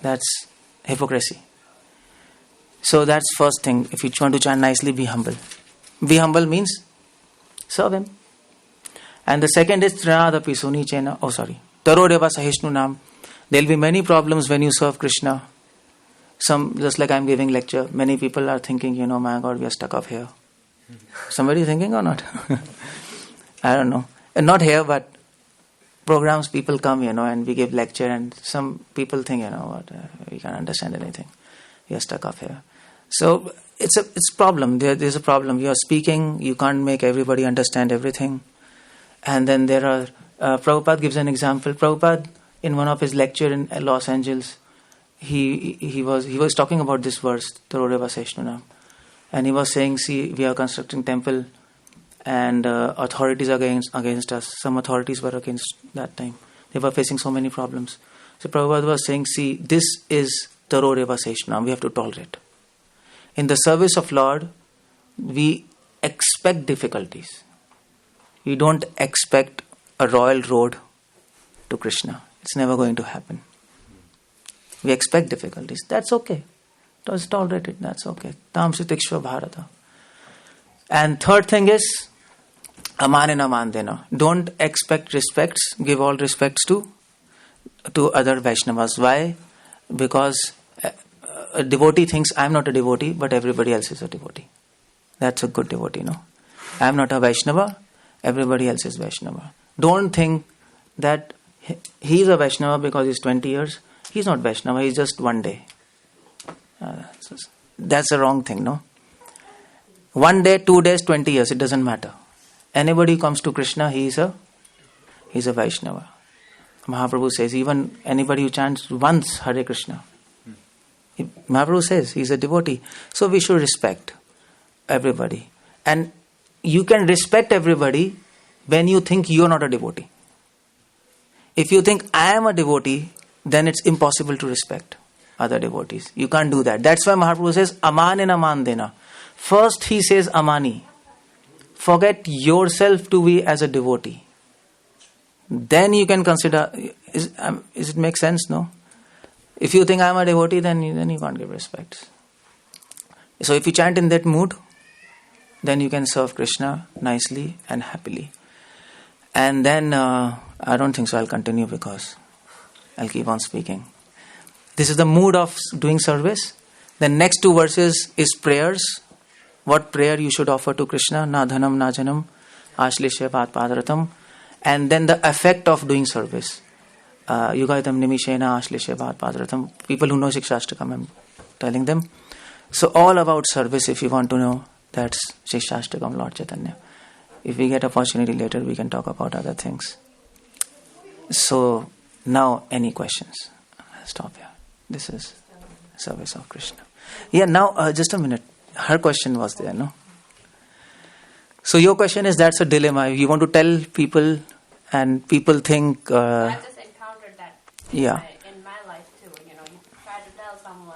That's hypocrisy. So that's first thing. If you want to chant nicely, be humble. Be humble means serve Him. And the second is Trinadapi Suni Chena. Tarodeva Sahishnu Nam. There'll be many problems when you serve Krishna. Some, just like I'm giving lecture, many people are thinking, my God, we are stuck up here. Somebody thinking or not? I don't know. And not here, but programs, people come, and we give lecture, and some people think, we can't understand anything. We are stuck up here. So it's a problem. There's a problem. You are speaking, you can't make everybody understand everything. And then there are, Prabhupada gives an example. Prabhupada, in one of his lecture in Los Angeles, he was talking about this verse, Tarodeva Seshnunam. And he was saying, see, we are constructing temple, and authorities are against us. Some authorities were against that time. They were facing so many problems. So Prabhupada was saying, see, this is Tarodeva Seshnunam. We have to tolerate. In the service of Lord, we expect difficulties. We don't expect a royal road to Krishna. It's never going to happen. We expect difficulties. That's okay. Just tolerate it. That's okay. Tamsitikshva Bharata. And third thing is amanena mandena. Don't expect respects. Give all respects to other Vaishnavas. Why? Because a devotee thinks I'm not a devotee, but everybody else is a devotee. That's a good devotee, no? I'm not a Vaishnava, everybody else is Vaishnava. Don't think that he's a Vaishnava because he's 20 years. He's not Vaishnava, he's just one day. That's a wrong thing, no? 1 day, 2 days, 20 years, it doesn't matter. Anybody who comes to Krishna, he's a Vaishnava. Mahaprabhu says, even anybody who chants once Hare Krishna, Mahaprabhu says he's a devotee. So we should respect everybody. And you can respect everybody when you think you're not a devotee. If you think I am a devotee, then it's impossible to respect other devotees. You can't do that. That's why Mahaprabhu says, amanena mandena. First he says amani. Forget yourself to be as a devotee. Then you can consider, is it make sense? No? If you think I'm a devotee, then you can't give respect. So if you chant in that mood, then you can serve Krishna nicely and happily. And then, I don't think so, I'll continue because I'll keep on speaking. This is the mood of doing service. The next 2 verses is prayers. What prayer you should offer to Krishna? Na dhanam na janam ashlishya padratam. And then the effect of doing service. Yugaitam nimishena ashlishya padratam. People who know Shikshashtakam, I'm telling them. So all about service, if you want to know, that's Shikshashtakam, Lord Chaitanya. If we get opportunity later, we can talk about other things. So now, any questions? I'll stop here. This is service of Krishna. Yeah, now just a minute. Her question was there, no? So your question is, that's a dilemma. You want to tell people, and people think. I just encountered that. Yeah. In my life too. You try to tell someone,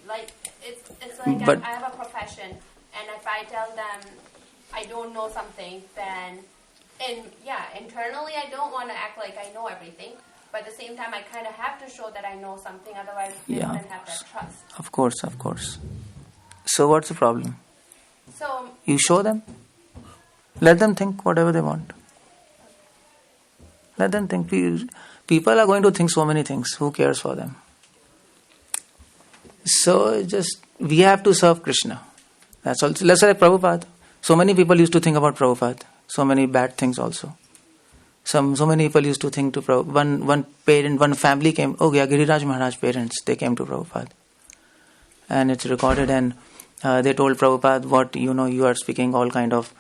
like it's like But, I have a profession, and if I tell them I don't know something, then internally I don't want to act like I know everything. But at the same time, I kind of have to show that I know something, otherwise they don't have that trust. Of course. So what's the problem? So You show them. Let them think whatever they want. Let them think. People are going to think so many things. Who cares for them? So we have to serve Krishna. That's all. Let's say Prabhupada. So many people used to think about Prabhupada. So many bad things also. So many people used to think to Prabhupada. One family came. Giriraj Maharaj parents, they came to Prabhupada. And it's recorded, and they told Prabhupada, what, you are speaking all kind of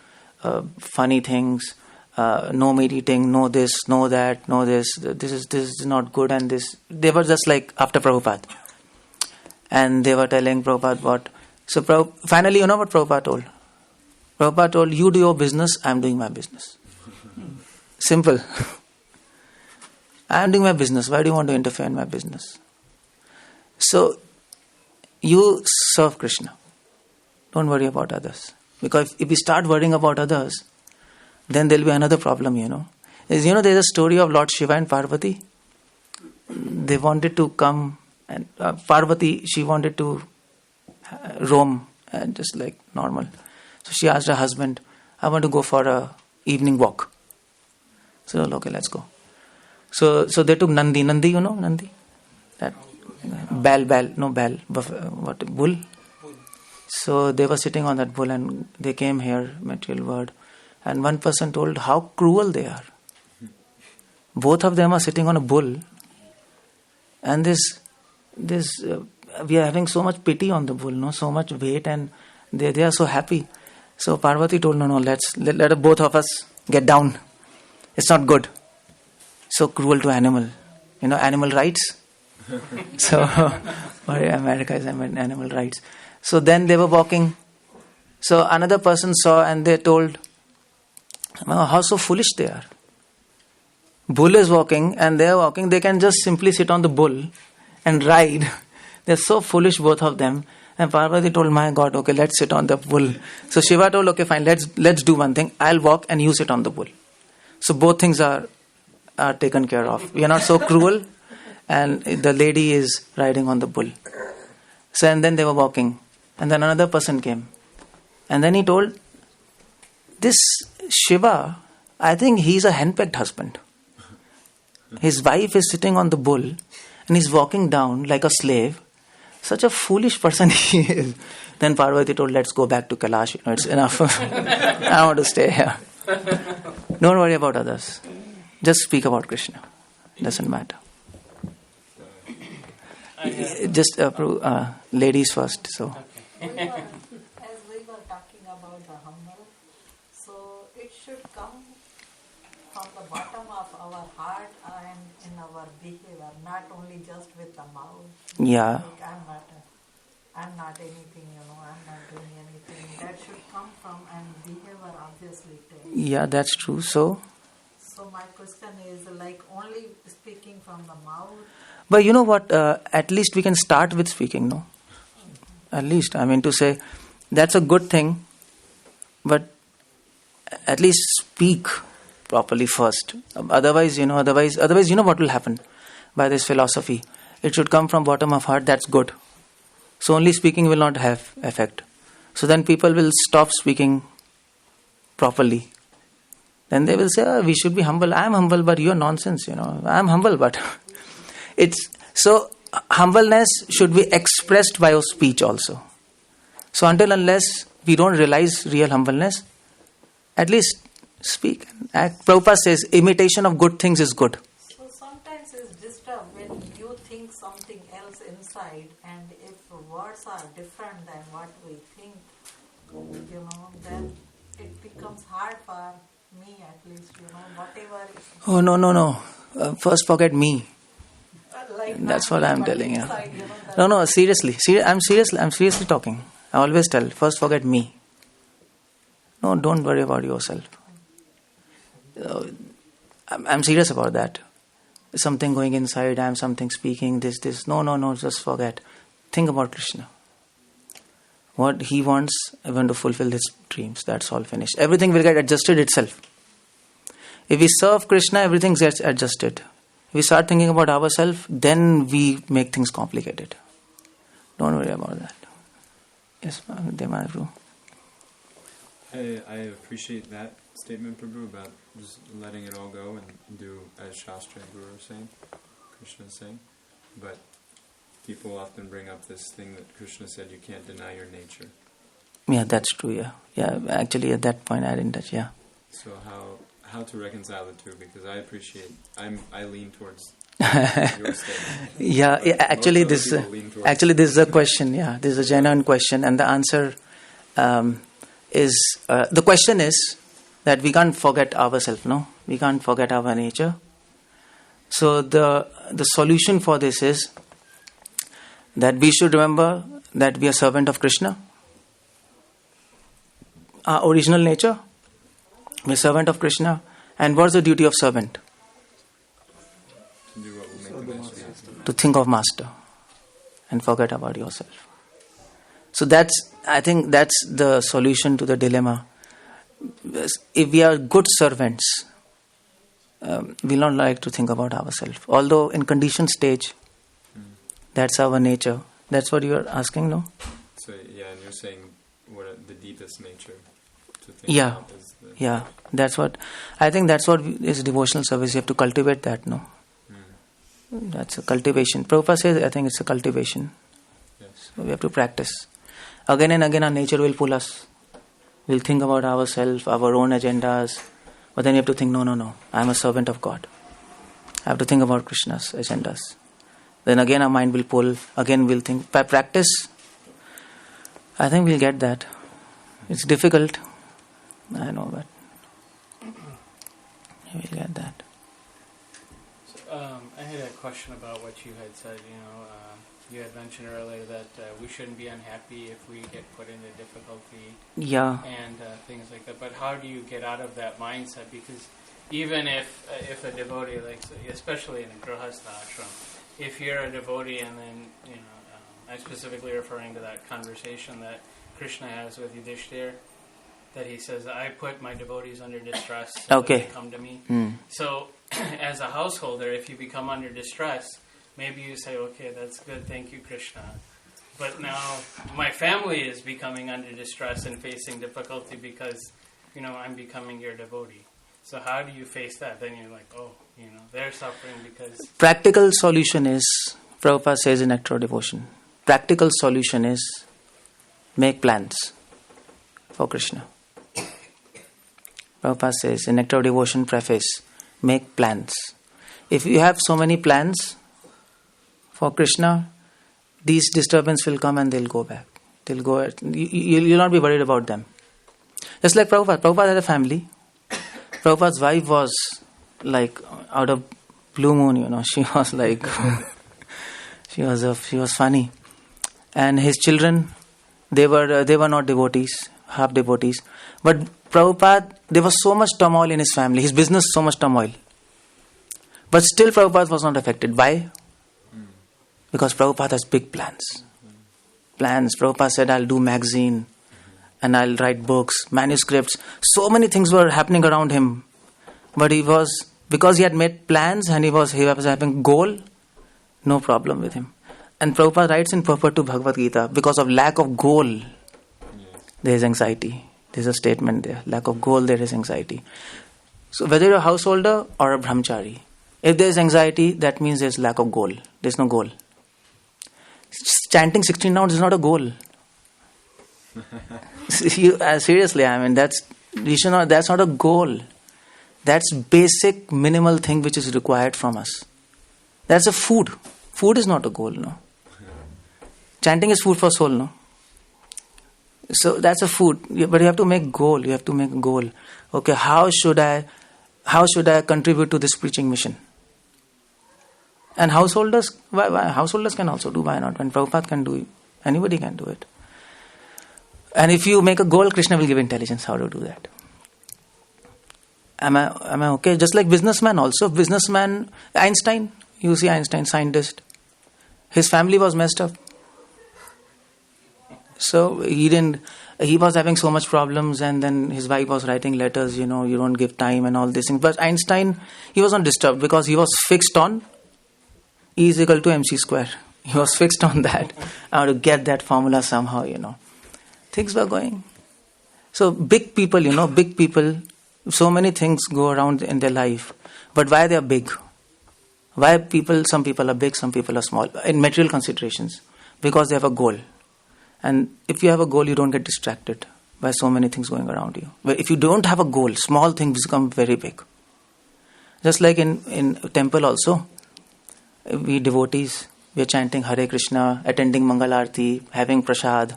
funny things, no meat eating, no this, no that, no this is not good, and this. They were just like after Prabhupada. And they were telling Prabhupada what. So finally, you know what Prabhupada told? Prabhupada told, you do your business, I am doing my business. Simple. I am doing my business. Why do you want to interfere in my business? So, you serve Krishna. Don't worry about others. Because if we start worrying about others, then there will be another problem, There's a story of Lord Shiva and Parvati. They wanted to come, and Parvati, she wanted to roam, just like normal. So she asked her husband, I want to go for a evening walk. So, okay, let's go. So they took Nandi. Nandi, Nandi? That bull? So they were sitting on that bull and they came here, material world. And one person told how cruel they are. Both of them are sitting on a bull. And we are having so much pity on the bull, so much weight, and they are so happy. So Parvati told, no, let both of us get down. It's not good. So cruel to animal. Animal rights. So, America is animal rights. So then they were walking. So another person saw and they told, how so foolish they are. Bull is walking and they are walking. They can just simply sit on the bull and ride. They're so foolish, both of them. And Parvati told, my God, okay, let's sit on the bull. So Shiva told, okay, fine, let's do one thing. I'll walk and you sit on the bull. So both things are taken care of. We are not so cruel. And the lady is riding on the bull. So and then they were walking. And then another person came. And then he told, this Shiva, I think he's a henpecked husband. His wife is sitting on the bull and he's walking down like a slave. Such a foolish person he is. Then Parvati told, let's go back to Kailash. It's enough. I want to stay here. Don't worry about others. Just speak about Krishna. Doesn't matter. Just ladies first. So. As we were talking about the humble, so it should come from the bottom of our heart and in our behavior, not only just with the mouth. Yeah. Like, I'm not anything, I'm not doing anything. That should come from, and behavior obviously takes. Yeah, that's true. So my question is like only speaking from the mouth. But you know what? At least we can start with speaking, no? At least, to say, that's a good thing, but at least speak properly first. Otherwise, what will happen by this philosophy? It should come from bottom of heart, that's good. So only speaking will not have effect. So then people will stop speaking properly. Then they will say, we should be humble. I am humble, but you are nonsense, I am humble, but... So humbleness should be expressed by our speech also. So until unless we don't realize real humbleness, at least speak. Prabhupada says, imitation of good things is good. So sometimes it's disturbed when you think something else inside, and if words are different than what we think, then it becomes hard for me at least, whatever. Oh, no. First forget me. Like That's what I'm telling you. inside, No, seriously. I'm seriously talking. I always tell, first forget me. No, don't worry about yourself. I'm serious about that. Something going inside, I'm something speaking, this. No, just forget. Think about Krishna. What he wants, I want to fulfill his dreams. That's all finished. Everything will get adjusted itself. If we serve Krishna, everything gets adjusted. If we start thinking about ourselves, then we make things complicated. Don't worry about that. Yes, Devaru. I appreciate that statement, Prabhu, about just letting it all go and do as Shastra and Guru are saying, Krishna is saying. But people often bring up this thing that Krishna said, you can't deny your nature. Yeah, that's true, yeah. Yeah, actually at that point I didn't touch, yeah. So how to reconcile the two? Because I appreciate, I lean towards your statement. Yeah, actually this is a question, yeah. This is a genuine question, and the answer is, the question is that we can't forget ourselves, no? We can't forget our nature. So the solution for this is that we should remember that we are servant of Krishna. Our original nature, we are servant of Krishna. And what's the duty of servant? To do what will make the master happy. To think of master. and forget about yourself. So I think that's the solution to the dilemma. If we are good servants, we'll not like to think about ourselves. Although in conditioned stage, that's our nature. That's what you are asking, no? So yeah, and you're saying what the deepest nature to think Yeah. about is the... Yeah, that's what I think. That's what is devotional service. You have to cultivate that, no? That's a cultivation. Prabhupada says, I think it's a cultivation. Yes. So we have to practice. Again and again, our nature will pull us. We'll think about ourselves, our own agendas. But then you have to think, no. I'm a servant of God. I have to think about Krishna's agendas. Then again, our mind will pull. Again, we'll think. By practice, I think we'll get that. It's difficult. I know, but we'll get that. I had a question about what you had said. You had mentioned earlier that we shouldn't be unhappy if we get put into difficulty Yeah. and things like that. But how do you get out of that mindset? Because even if a devotee, like especially in a grihastha ashram, if you're a devotee and then I'm specifically referring to that conversation that Krishna has with Yudhishthir, that he says, I put my devotees under distress so that they come to me. So, as a householder, if you become under distress, maybe you say, okay, that's good, thank you, Krishna. But now my family is becoming under distress and facing difficulty because, I'm becoming your devotee. So how do you face that? Then you're like, they're suffering because... Practical solution is, Prabhupada says in Nectar of Devotion, practical solution is make plans for Krishna. Prabhupada says in Nectar of Devotion preface, make plans. If you have so many plans for Krishna, these disturbances will come and they'll go back. They'll go. You'll not be worried about them. Just like Prabhupada. Prabhupada had a family. Prabhupada's wife was like out of blue moon. She was like she was funny, and his children they were not devotees, half devotees. But Prabhupada, there was so much turmoil in his family, his business so much turmoil. But still Prabhupada was not affected. Why? Because Prabhupada has big plans. Prabhupada said, I'll do magazine and I'll write books, manuscripts. So many things were happening around him. But because he had made plans and he was having goal, no problem with him. And Prabhupada writes in purport to Bhagavad Gita, because of lack of goal, there is anxiety. There's a statement there. Lack of goal, there is anxiety. So whether you're a householder or a brahmachari, if there's anxiety, that means there's lack of goal. There's no goal. Chanting 16 rounds is not a goal. Seriously, that's not a goal. That's basic minimal thing which is required from us. That's a food. Food is not a goal, no. Chanting is food for soul, no. So that's a food, but you have to make goal. You have to make a goal. Okay, how should I contribute to this preaching mission? And householders, why householders can also do. Why not? When Prabhupada can do it, anybody can do it. And if you make a goal, Krishna will give intelligence how to do that. Am I okay? Just like businessman also. Businessman, Einstein, you see Einstein, scientist. His family was messed up. So he was having so much problems, and then his wife was writing letters, you don't give time and all these things. But Einstein, he was not disturbed because he was fixed on E is equal to mc square. He was fixed on that. I want to get that formula somehow, Things were going. So big people, so many things go around in their life. But why they are big? Why some people are big, some people are small? In material considerations. Because they have a goal. And if you have a goal, you don't get distracted by so many things going around you. But if you don't have a goal, small things become very big. Just like in temple also, we devotees, we are chanting Hare Krishna, attending Mangal Aarti, having prasad.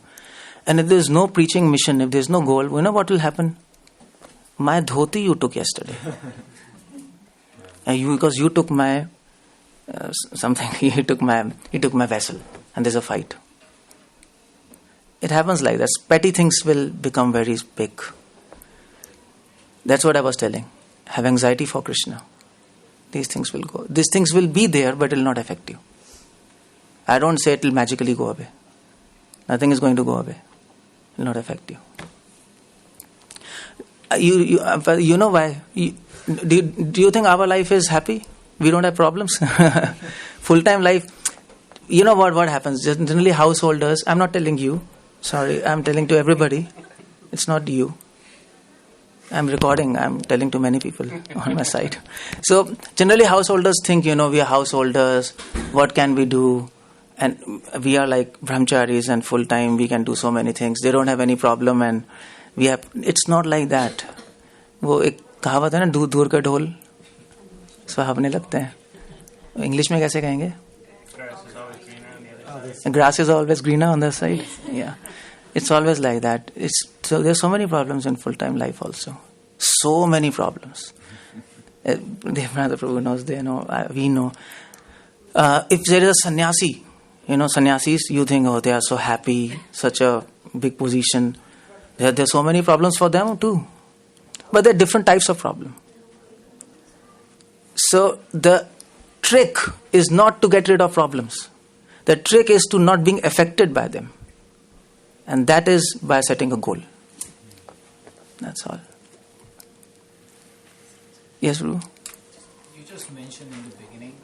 And if there is no preaching mission, if there is no goal, you know what will happen? My dhoti you took yesterday. Because you took my something, he took my vessel, and there's a fight. It happens like that. Petty things will become very big. That's what I was telling. Have anxiety for Krishna. These things will go. These things will be there, but it will not affect you. I don't say it will magically go away. Nothing is going to go away. It will not affect you. You know why? Do you think our life is happy? We don't have problems? Full-time life. You know what happens? Generally householders, I'm not telling you. Sorry, I'm telling to everybody. It's not you. I'm recording. I'm telling to many people on my side. So generally householders think, we are householders. What can we do? And we are like brahmacharis and full time. We can do so many things. They don't have any problem, and we have. It's not like that. वो एक कहावत है ना, दूर दूर का ढोल सुहावने लगते हैं. इंग्लिश में कैसे कहेंगे? Grass is always greener on the side. Yeah. It's always like that. There's so many problems in full-time life also. So many problems. Devendra Prabhu knows, they know, we know. If there is a sannyasi, sannyasis, you think, they are so happy, such a big position. There are so many problems for them too. But there are different types of problems. So the trick is not to get rid of problems. The trick is to not being affected by them. And that is by setting a goal. That's all. Yes, Guru? You just mentioned in the beginning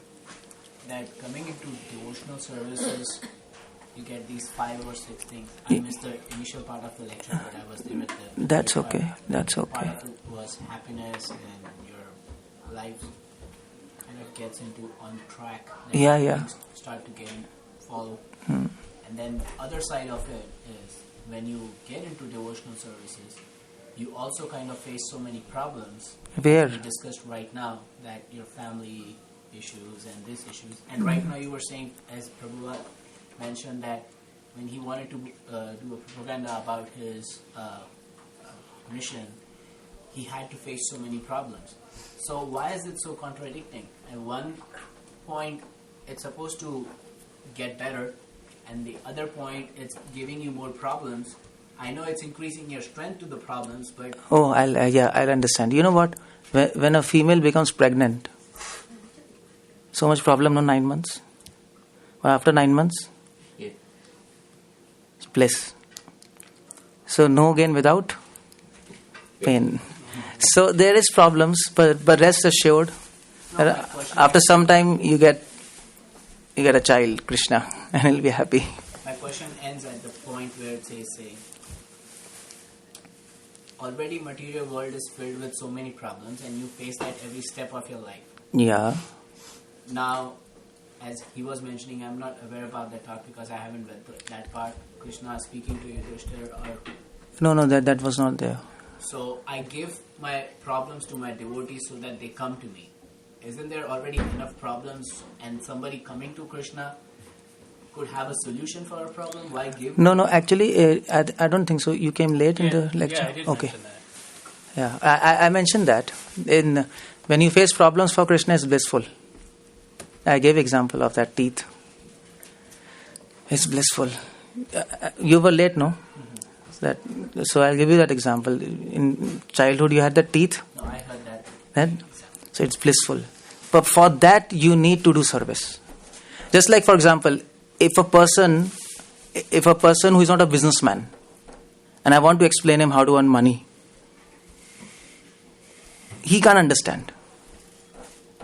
that coming into devotional services, you get these 5 or 6 things. I missed the initial part of the lecture, but I was there at the... That's okay. Part. That's okay. Part of it was happiness and your life kind of gets into on track. Yeah. Start to follow. And then the other side of it is when you get into devotional services, you also kind of face so many problems. Where? We discussed right now that your family issues and these issues. And right now you were saying, as Prabhupada mentioned, that when he wanted to do a propaganda about his mission, he had to face so many problems. So why is it so contradicting? At one point, it's supposed to get better, and the other point, it's giving you more problems. I know it's increasing your strength to the problems, but... Oh, I'll understand. You know what? When a female becomes pregnant, so much problem, 9 months? Or after 9 months? Yeah. It's bliss. So no gain without pain. So there is problems, but rest assured, after some time you get a child, Krishna, and he'll be happy. My question ends at the point where it says, already material world is filled with so many problems and you face that every step of your life. Yeah. Now, as he was mentioning, I'm not aware about that talk because I haven't read that part. Krishna speaking to Yudhishthira or... No, that was not there. So I give my problems to my devotees so that they come to me. Isn't there already enough problems, and somebody coming to Krishna could have a solution for a problem? Why give? No, actually, I don't think so. You came late in the lecture. Yeah, I did mention that. Yeah, I mentioned that. When you face problems for Krishna, it's blissful. I gave example of that teeth. It's blissful. You were late, no? Mm-hmm. So I'll give you that example. In childhood, you had the teeth. No, I heard that. Then? So it's blissful. But for that, you need to do service. Just like, for example, if a person who is not a businessman, and I want to explain him how to earn money, he can't understand.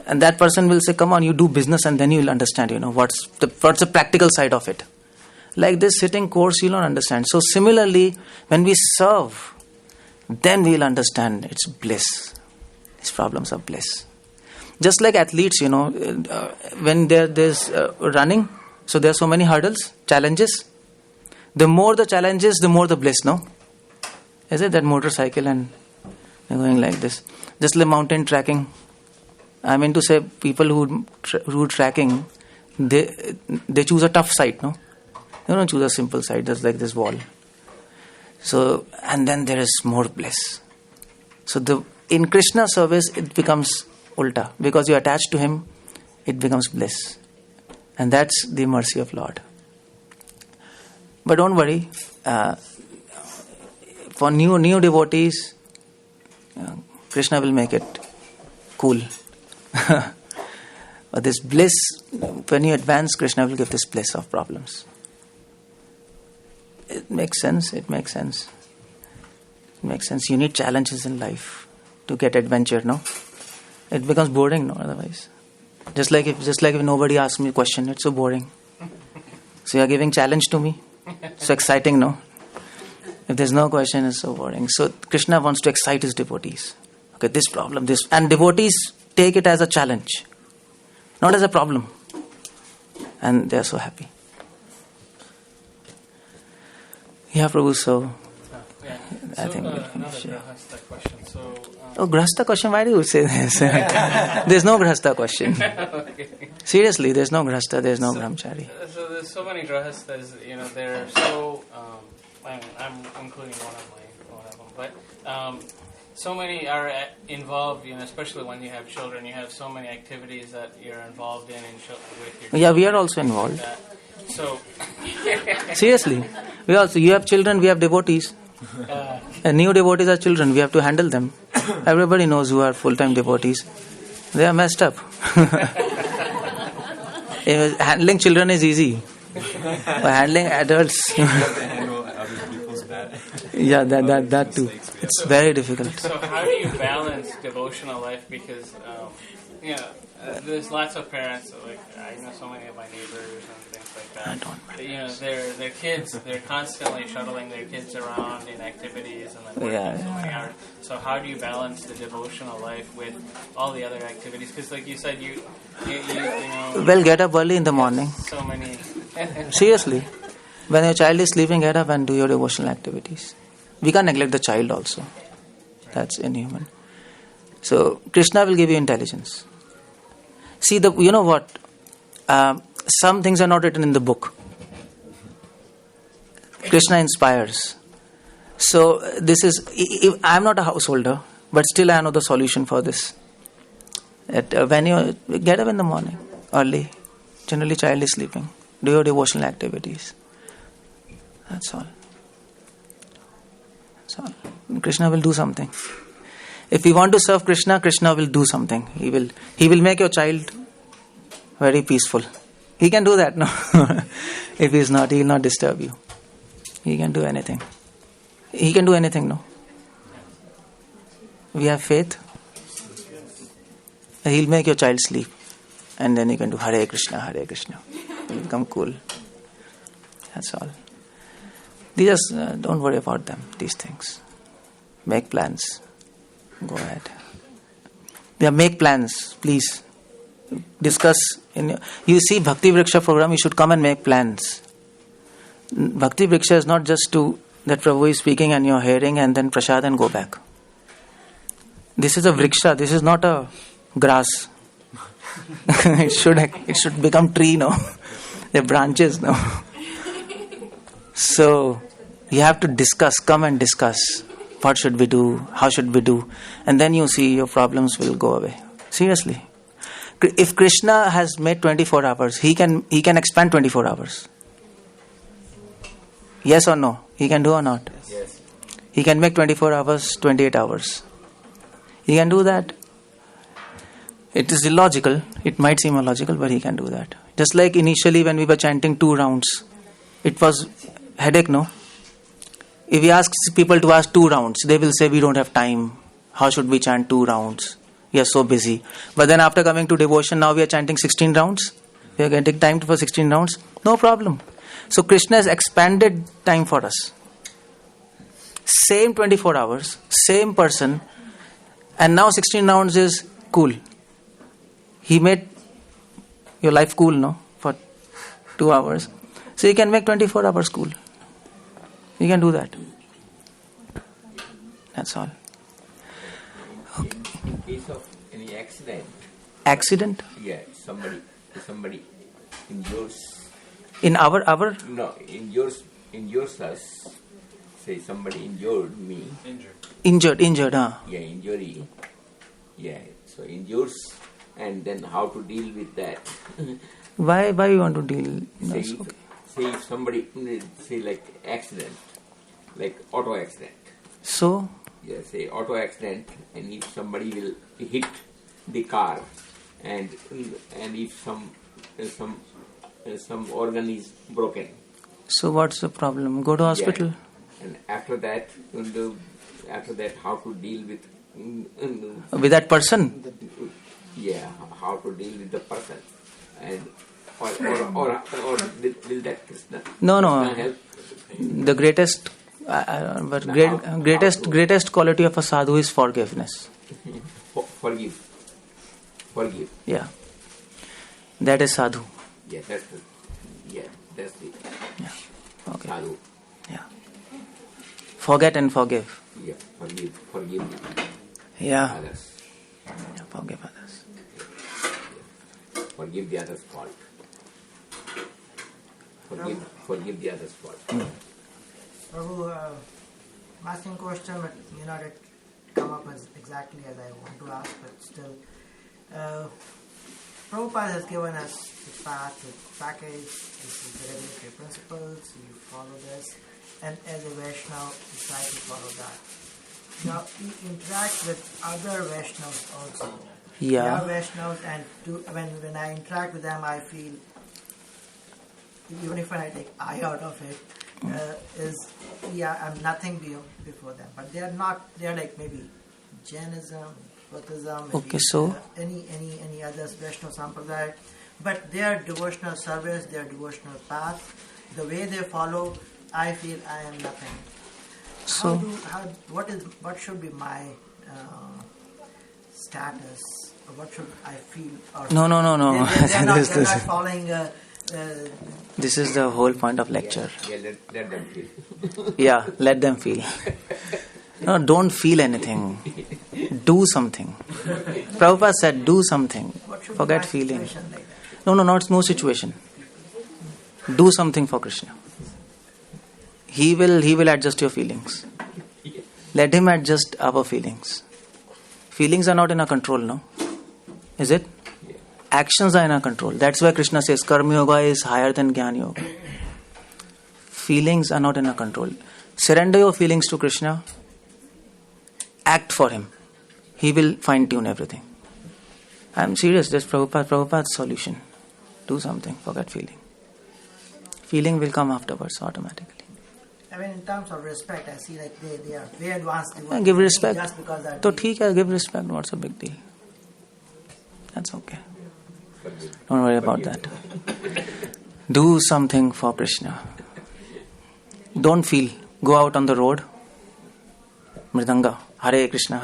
And that person will say, come on, you do business and then you will understand, what's the practical side of it. Like this sitting course, you'll not understand. So similarly, when we serve, then we'll understand it's bliss. These problems are bliss. Just like athletes, when there's running, so there are so many hurdles, challenges. The more the challenges, the more the bliss, no? Is it that motorcycle and they're going like this? Just like mountain trekking. I mean to say, people who do trekking, they choose a tough side, no? They don't choose a simple side, just like this wall. So, and then there is more bliss. So in Krishna service, it becomes ulta. Because you attach to him, it becomes bliss. And that's the mercy of Lord. But don't worry. For new devotees, Krishna will make it cool. This bliss, when you advance, Krishna will give this bliss of problems. It makes sense. It makes sense. It makes sense. You need challenges in life to get adventure, no? It becomes boring, no? Otherwise, just like if nobody asks me a question, it's so boring. So you are giving challenge to me. So exciting, no? If there's no question, it's so boring. So Krishna wants to excite his devotees. Okay, this problem, this, and devotees take it as a challenge, not as a problem, and they are so happy. Yeah, Prabhu. So I think another Grahastha question. So, Grahastha question. Why do you say this? There's no Grahastha question. okay. Seriously, there's no Grahastha. There's no Brahmachari. So there's so many Grahasthas. They're so. I'm including one of them, but so many are involved. Especially when you have children, you have so many activities that you're involved in with your. Yeah, we are also involved. So. Seriously, you have children, we have devotees. And new devotees are children, we have to handle them. Everybody knows who are full-time devotees. They are messed up. Handling children is easy. But handling adults, yeah, that too. It's very difficult. So how do you balance devotional life? Because there's lots of parents. Like I know so many of my neighbors and things like that. I don't. Their kids. They're constantly shuttling their kids around in activities and like working so many hours. So how do you balance the devotional life with all the other activities? Because like you said, you Well, get up early in the morning. So many. Seriously, when your child is sleeping, get up and do your devotional activities. We can't neglect the child also. That's inhuman. So Krishna will give you intelligence. See, you know what? Some things are not written in the book. Krishna inspires. So this is. I'm not a householder, but still I know the solution for this. When you get up in the morning early, generally child is sleeping. Do your devotional activities. That's all. That's all. Krishna will do something. If you want to serve Krishna, Krishna will do something. He will make your child very peaceful. He can do that, no? If he is not, he will not disturb you. He can do anything. He can do anything, no? We have faith. He'll make your child sleep. And then you can do Hare Krishna, Hare Krishna. You'll become cool. That's all. Don't worry about them, these things. Make plans. Go ahead. Yeah, make plans, please. Discuss. You see Bhakti Vikasa program, you should come and make plans. Bhakti Vikasa is not just that Prabhu is speaking and you're hearing and then prasad and go back. This is a vriksha, this is not a grass. It should become tree, no? The branches, no? So, you have to discuss, come and discuss. What should we do? How should we do? And then you see your problems will go away. Seriously. If Krishna has made 24 hours, he can expand 24 hours. Yes or no? He can do or not? Yes. He can make 24 hours, 28 hours. He can do that. It is illogical. It might seem illogical, but he can do that. Just like initially when we were chanting 2 rounds, it was headache, no? If we ask people to ask 2 rounds, they will say we don't have time. How should we chant 2 rounds? We are so busy. But then after coming to devotion, now we are chanting 16 rounds. We are getting time for 16 rounds. No problem. So Krishna has expanded time for us. Same 24 hours, same person, and now 16 rounds is cool. He made your life cool, no? For 2 hours. So you can make 24 hours cool. You can do that. That's all. Okay. In case of any accident. Accident? Yeah, somebody injures. In our? No, injures us. Say somebody injured me. Injured, huh? Yeah, injury. Yeah, so injures, and then how to deal with that. Why you want to deal? No, Say if somebody, say like accident, like auto accident. So? Yeah, say auto accident, and if somebody will hit the car and if some organ is broken. So what's the problem? Go to hospital. Yeah. And after that, how to deal with that person? Yeah, how to deal with the person, and or will that Krishna? No. Krishna help? The greatest quality of a sadhu is forgiveness. Forgive. Yeah, that is sadhu. Yeah, that's it. Yeah, okay. Sadhu. Yeah, forget and forgive. Yeah, forgive. Yeah, Others. yeah, forgive others. Forgive the other's fault. Forgive the other's fault. Prabhu, I'm asking a question, but may not it come up as exactly as I want to ask, but still. Prabhupada has given us the path, the package, this is the regulatory principles, you follow this, and as a Vaishnava, you try to follow that. Now, you interact with other Vaishnavas also. Yeah. They are Vaishnavas, and when I interact with them, I feel, even if I take I out of it, I'm nothing before them. But they are not, they are like maybe Jainism, Buddhism, okay, so any other Vaishnava Sampradaya. But their devotional service, their devotional path, the way they follow, I feel I am nothing. So what should be my status? Or what should I feel? Or no. They're not following. This is the whole point of lecture. Yeah, let them feel. Yeah, let them feel. No, don't feel anything. Do something. Prabhupada said, do something. Forget feeling. Like that? No situation. Do something for Krishna. He will adjust your feelings. Let him adjust our feelings. Feelings are not in our control, no? Is it? Actions are in our control. That's why Krishna says Karma Yoga is higher than Jnana Yoga. Feelings are not in our control. Surrender your feelings to Krishna. Act for him. He will fine-tune everything. I'm serious. That's Prabhupada's solution. Do something. Forget feeling. Feeling will come afterwards automatically. I mean, in terms of respect, I see like they are very advanced. Give respect. Just because that. So, theek hai, give respect. What's the big deal? That's okay. Don't worry about that. Do something for Krishna. Don't feel. Go out on the road. Mridanga. Hare Krishna,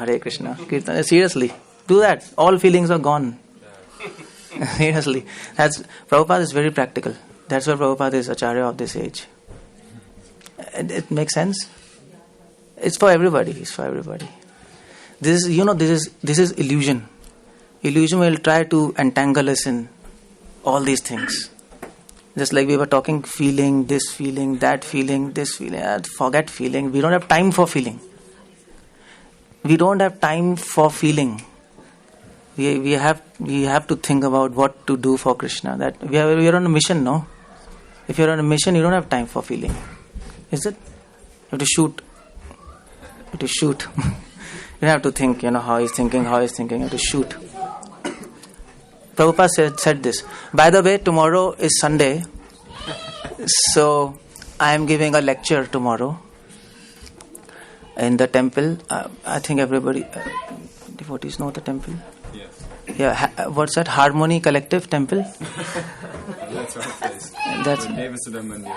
Kirtan. Seriously. Do that. All feelings are gone. Seriously. Prabhupada is very practical. That's why Prabhupada is Acharya of this age. It makes sense? It's for everybody. This is illusion. Illusion will try to entangle us in all these things. Just like we were talking, feeling, this feeling, that feeling, this feeling. Forget feeling. We don't have time for feeling. We have to think about what to do for Krishna. That we are on a mission, no? If you're on a mission, you don't have time for feeling. Is it? You have to shoot. You don't have to think, how he's thinking. You have to shoot. Prabhupada said this. By the way, tomorrow is Sunday. So, I am giving a lecture tomorrow in the temple. I think everybody, devotees know the temple. Yes. Yeah, what's that? Harmony Collective Temple? That's our place. That's Devasudha Mandir.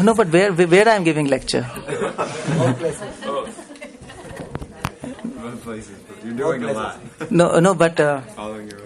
no, but where I am giving lecture? Both places. But you're doing a lot. No, but Following your